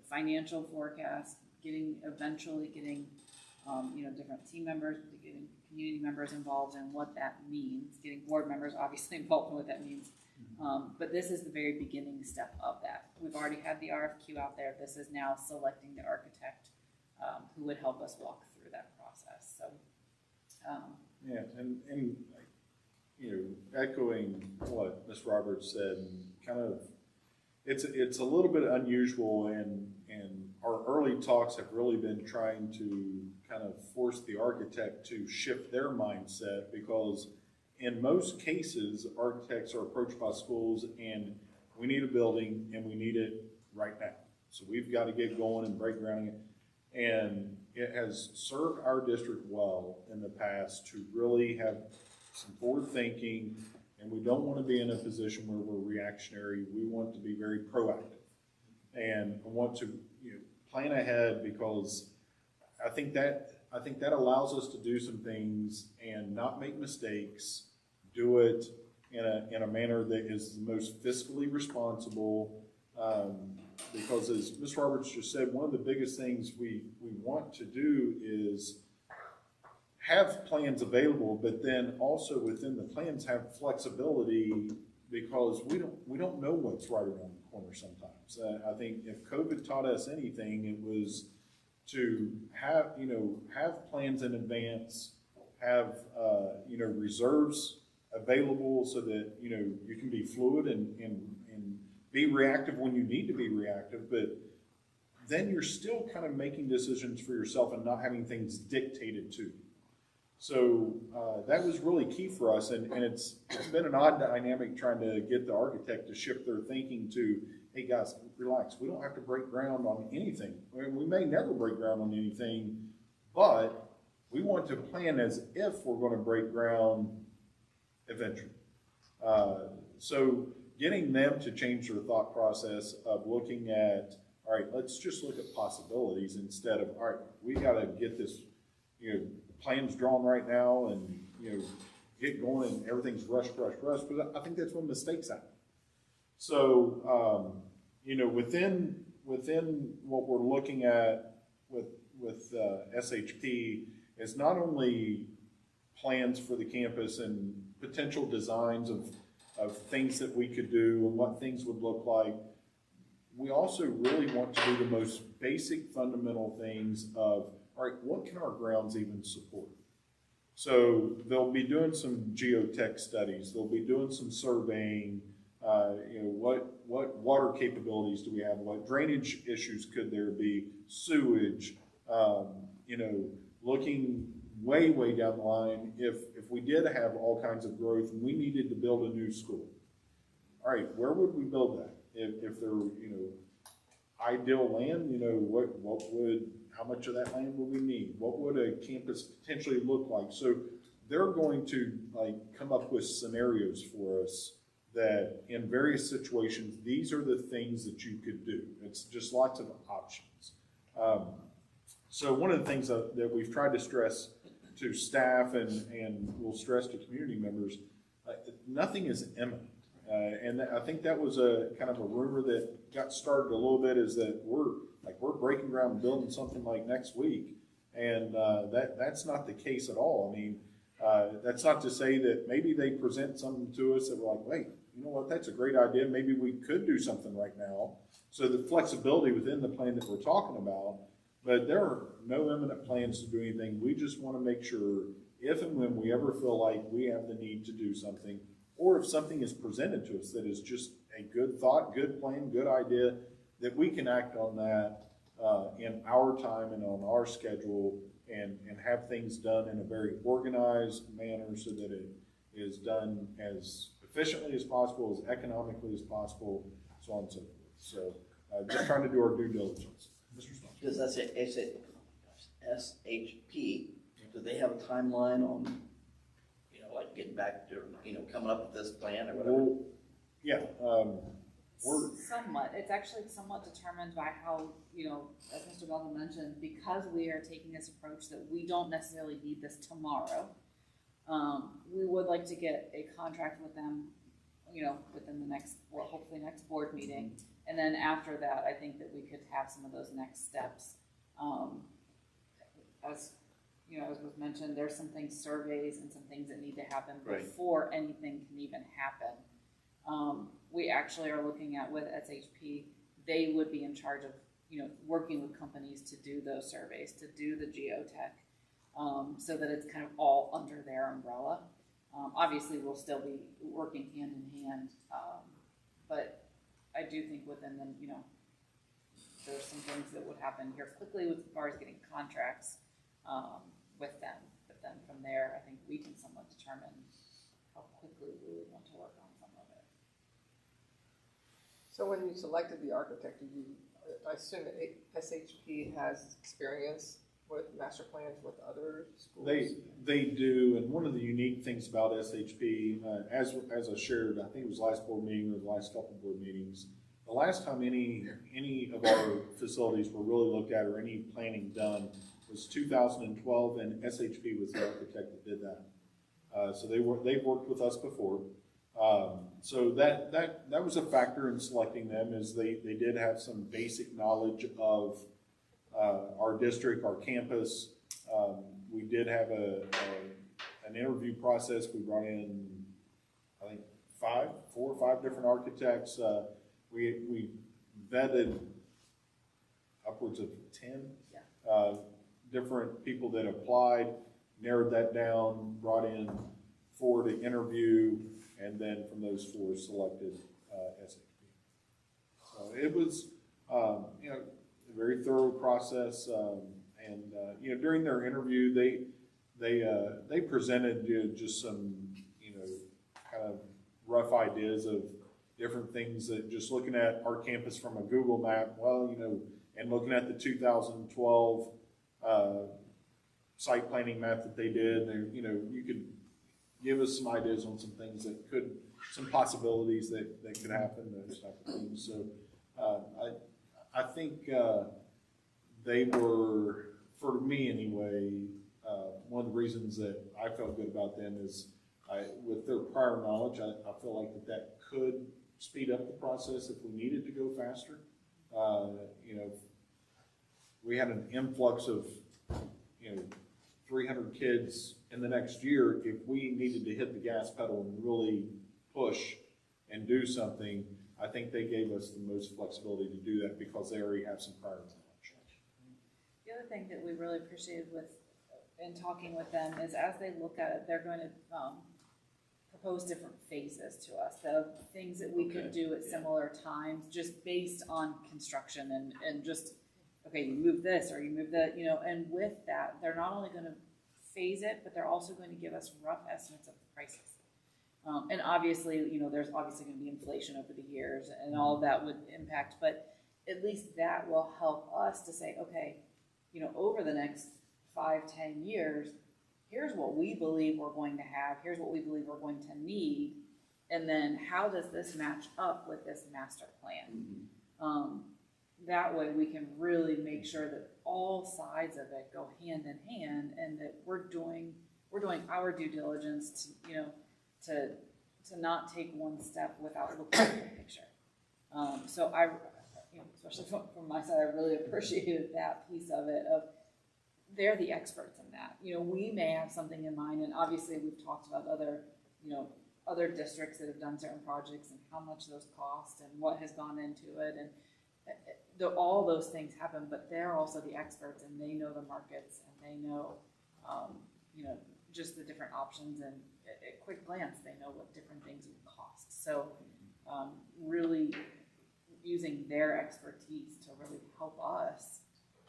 financial forecast, eventually getting different team members, getting community members involved in what that means, getting board members obviously involved in what that means. But this is the very beginning step of that. We've already had the RFQ out there. This is now selecting the architect who would help us walk through that process. So, Yeah, and echoing what Ms. Roberts said, kind of, it's a little bit unusual, and our early talks have really been trying to kind of force the architect to shift their mindset, because in most cases, architects are approached by schools and we need a building and we need it right now. So we've got to get going and break ground. And it has served our district well in the past to really have some forward thinking, and we don't want to be in a position where we're reactionary. We want to be very proactive and want to plan ahead, because I think that allows us to do some things and not make mistakes, do it in a manner that is the most fiscally responsible. Because as Ms. Roberts just said, one of the biggest things we want to do is have plans available, but then also within the plans have flexibility, because we don't know what's right around the corner sometimes. I think if COVID taught us anything, it was to have plans in advance, have reserves available so that you can be fluid and be reactive when you need to be reactive, but then you're still kind of making decisions for yourself and not having things dictated to you. So that was really key for us, and it's been an odd dynamic trying to get the architect to shift their thinking to, hey guys, relax, we don't have to break ground on anything. We may never break ground on anything, but we want to plan as if we're going to break ground eventually. So getting them to change their thought process of looking at, all right, let's just look at possibilities instead of, all right, we got to get this, plans drawn right now and, get going and everything's rush, because I think that's when mistakes happen. So, within what we're looking at with SHP is not only plans for the campus and potential designs of things that we could do and what things would look like. We also really want to do the most basic fundamental things of, all right, what can our grounds even support? So they'll be doing some geotech studies, they'll be doing some surveying, what water capabilities do we have, what drainage issues could there be, sewage, looking way down the line, if we did have all kinds of growth and we needed to build a new school. All right, where would we build that? If there were, ideal land, how much of that land would we need? What would a campus potentially look like? So they're going to come up with scenarios for us that in various situations, these are the things that you could do. It's just lots of options. So one of the things that we've tried to stress to staff and we'll stress to community members, nothing is imminent. And I think that was a kind of a rumor that got started a little bit, is that we're breaking ground and building something like next week. And that's not the case at all. I mean, that's not to say that maybe they present something to us that we're like, wait, you know what, that's a great idea. Maybe we could do something right now. So the flexibility within the plan that we're talking about, but there are no imminent plans to do anything. We just want to make sure if and when we ever feel like we have the need to do something, or if something is presented to us that is just a good thought, good plan, good idea, that we can act on that in our time and on our schedule and have things done in a very organized manner so that it is done as efficiently as possible, as economically as possible, so on and so forth. So just trying to do our due diligence. Mr. Spencer. Does that say SHP, do they have a timeline on, like getting back to, coming up with this plan or whatever? Well, yeah, Somewhat. It's actually somewhat determined by how, as Mr. Belvin mentioned, because we are taking this approach that we don't necessarily need this tomorrow. We would like to get a contract with them, within the next, well, hopefully next board meeting. And then after that, I think that we could have some of those next steps. As was mentioned, there's some things, surveys and some things that need to happen before anything can even happen. We actually are looking at with SHP, they would be in charge of, working with companies to do those surveys, to do the geotech, so that it's kind of all under their umbrella. Obviously, we'll still be working hand in hand, but I do think within the, there's some things that would happen here quickly as far as getting contracts with them. But then from there, I think we can somewhat determine how quickly we would want to work on some of it. So when you selected the architect, I assume that SHP has experience with master plans with other schools? They do, and one of the unique things about SHP, as I shared, I think it was last board meeting or the last couple board meetings, the last time any of our facilities were really looked at or any planning done was 2012, and SHP was the architect that did that. So they've worked with us before. So that was a factor in selecting them, is they did have some basic knowledge of our district, our campus. We did have an interview process. We brought in, I think, 4 or 5 different architects. We vetted upwards of 10 different people that applied, narrowed that down, brought in 4 to interview, and then from those 4 selected SHP. So it was, you know, a very thorough process, and you know, during their interview, they presented just some, you know, kind of rough ideas of different things that, just looking at our campus from a Google map, well, you know, and looking at the 2012 site planning map that they did, and, you know, you could give us some ideas on some things that could, some possibilities that could happen, those type of things. So I think they were, for me anyway, one of the reasons that I felt good about them is with their prior knowledge, I feel like that could speed up the process if we needed to go faster. You know, we had an influx of, you know, 300 kids in the next year. If we needed to hit the gas pedal and really push and do something, I think they gave us the most flexibility to do that because they already have some prior knowledge. The other thing that we really appreciated in talking with them is, as they look at it, they're going to propose different phases to us, the things that we could do at similar times, just based on construction and just, okay, you move this or you move that, you know, and with that, they're not only going to phase it, but they're also going to give us rough estimates of the prices. And obviously, you know, there's obviously going to be inflation over the years, and all of that would impact, but at least that will help us to say, okay, you know, over the next 5-10 years, here's what we believe we're going to have, here's what we believe we're going to need, and then how does this match up with this master plan? That way we can really make sure that all sides of it go hand in hand, and that we're doing our due diligence to, you know, to not take one step without looking at the picture. So I, you know, especially from my side, I really appreciated that piece of it. Of they're the experts in that. You know, we may have something in mind, and obviously we've talked about other, you know, other districts that have done certain projects and how much those cost and what has gone into it, and all those things happen. But they're also the experts, and they know the markets, and they know, you know, just the different options, and at quick glance, they know what different things would cost. So really using their expertise to really help us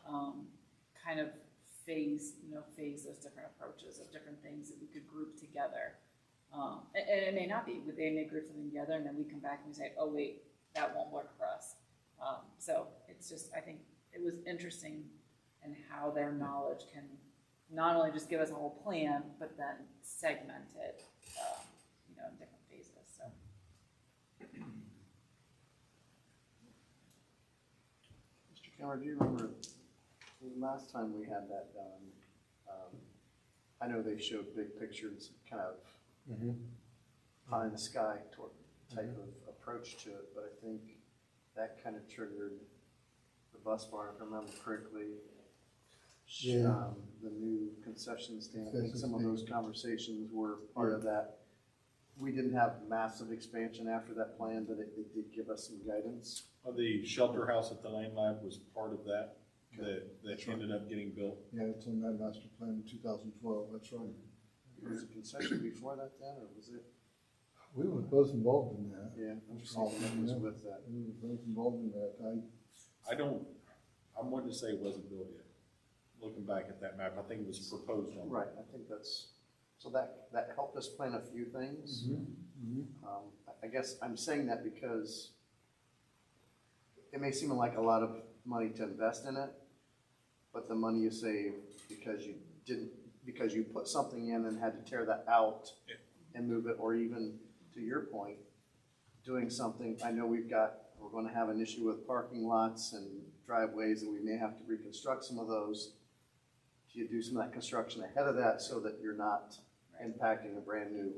kind of phase those different approaches of different things that we could group together. And it may not be, but they may group something together, and then we come back and we say, oh wait, that won't work for us. So it's just, I think it was interesting in how their knowledge can not only just give us a whole plan, but then segment it, you know, in different phases. So. Mr. Keller, do you remember the last time we had that done? I know they showed big pictures, kind of pie in the sky type of approach to it, but I think that kind of triggered the bus barn, if I remember correctly. The new concession stand. I think some of those conversations were part of that. We didn't have massive expansion after that plan, but it did give us some guidance. The shelter house at the Lane Lab was part of that, that ended up getting built. Yeah, it's in that master plan in 2012, that's right. Was it concession before that then, or was it? We were both involved in that. Yeah, I'm just thinking it was with that. We were both involved in that. I'm wanting to say it wasn't built yet. Looking back at that map, I think it was proposed on. Right, I think so that helped us plan a few things. I guess I'm saying that because it may seem like a lot of money to invest in it, but the money you save because you put something in and had to tear that out and move it, or even to your point, doing something. I know we're going to have an issue with parking lots and driveways, and we may have to reconstruct some of those. Do you do some of that construction ahead of that so that you're not impacting a brand new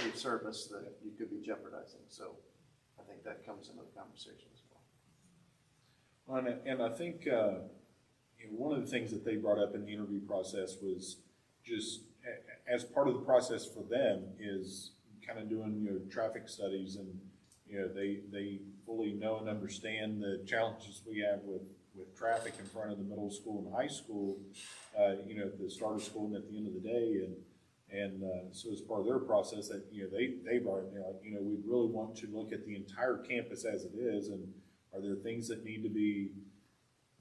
paid service that you could be jeopardizing. So I think that comes into the conversation as well. And I think, one of the things that they brought up in the interview process was just as part of the process for them is kind of doing, traffic studies, and, they fully know and understand the challenges we have with traffic in front of the middle school and high school, at the start of school and at the end of the day. And so as part of their process that, they brought it down, we really want to look at the entire campus as it is, and are there things that need to be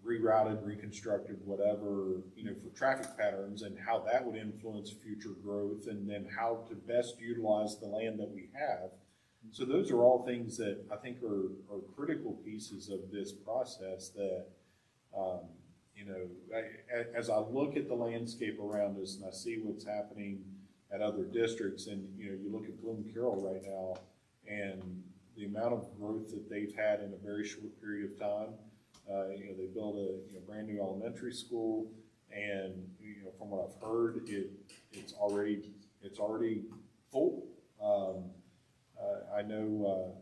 rerouted, reconstructed, whatever, for traffic patterns, and how that would influence future growth, and then how to best utilize the land that we have. So those are all things that I think are critical pieces of this process that, as I look at the landscape around us and I see what's happening at other districts, and, you look at Bloom Carroll right now and the amount of growth that they've had in a very short period of time. They built a brand new elementary school, and, from what I've heard, it's already full. I know,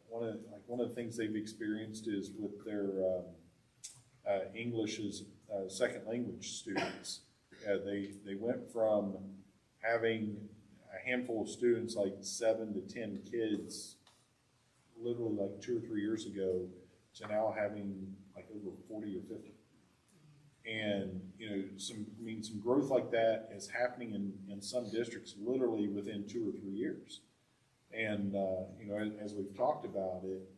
one of the things they've experienced is with their, English as second language students. They went from having a handful of students, like 7 to 10 kids, literally like 2 or 3 years ago, to now having like over 40 or 50. And, some growth like that is happening in some districts literally within 2 or 3 years. And, as we've talked about it,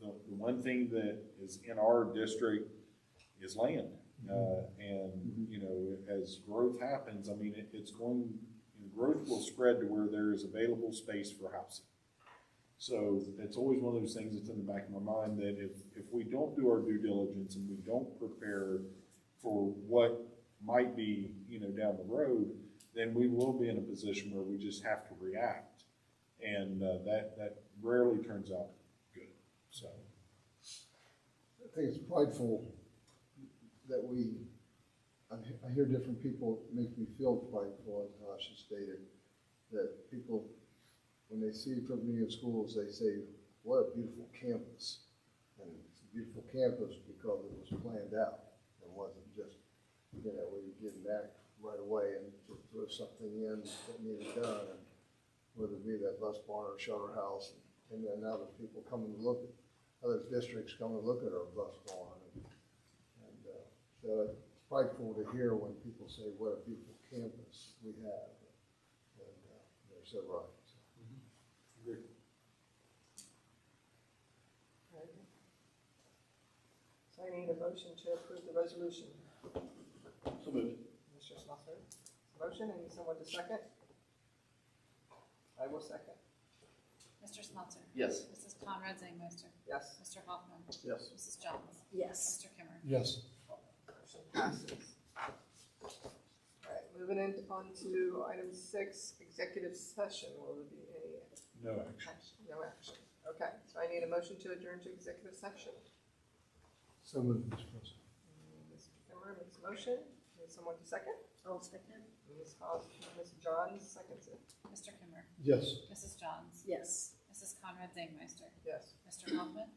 the one thing that is in our district is land. As growth happens, growth will spread to where there is available space for housing. So it's always one of those things that's in the back of my mind that if we don't do our due diligence and we don't prepare for what might be, down the road, then we will be in a position where we just have to react. And that rarely turns out good. So I think it's prideful that I hear different people make me feel prideful, as Tasha stated, that people, when they see Permian schools, they say, what a beautiful campus. And it's a beautiful campus because it was planned out. It wasn't just, we were getting back right away and just throw something in that needed done. And whether it be that bus barn or shelter house, and then now there's people coming to look at, other districts coming to look at our bus barn. So it's prideful to hear when people say, what a beautiful campus we have. And they're so right. Agree. So I need a motion to approve the resolution. So moved. Mr. Slusser, motion, and someone to second? I will second. Mr. Smeltzer? Yes. Mrs. Conrad Zangmeister? Yes. Mr. Hoffman? Yes. Mrs. Johns? Yes. Mr. Kimmer? Yes. Motion passes. All right, moving on to item 6, executive session. Will there be any No action. action? No action. Okay, so I need a motion to adjourn to executive session. So moved, Mr. President. Mr. Kimmer makes a motion. Need someone to second? I'll second. Ms. Johns seconds it. Mr. Kimmer? Yes. Mrs. Johns? Yes. Mrs. Conrad Zangmeister? Yes. Mr. Hoffman?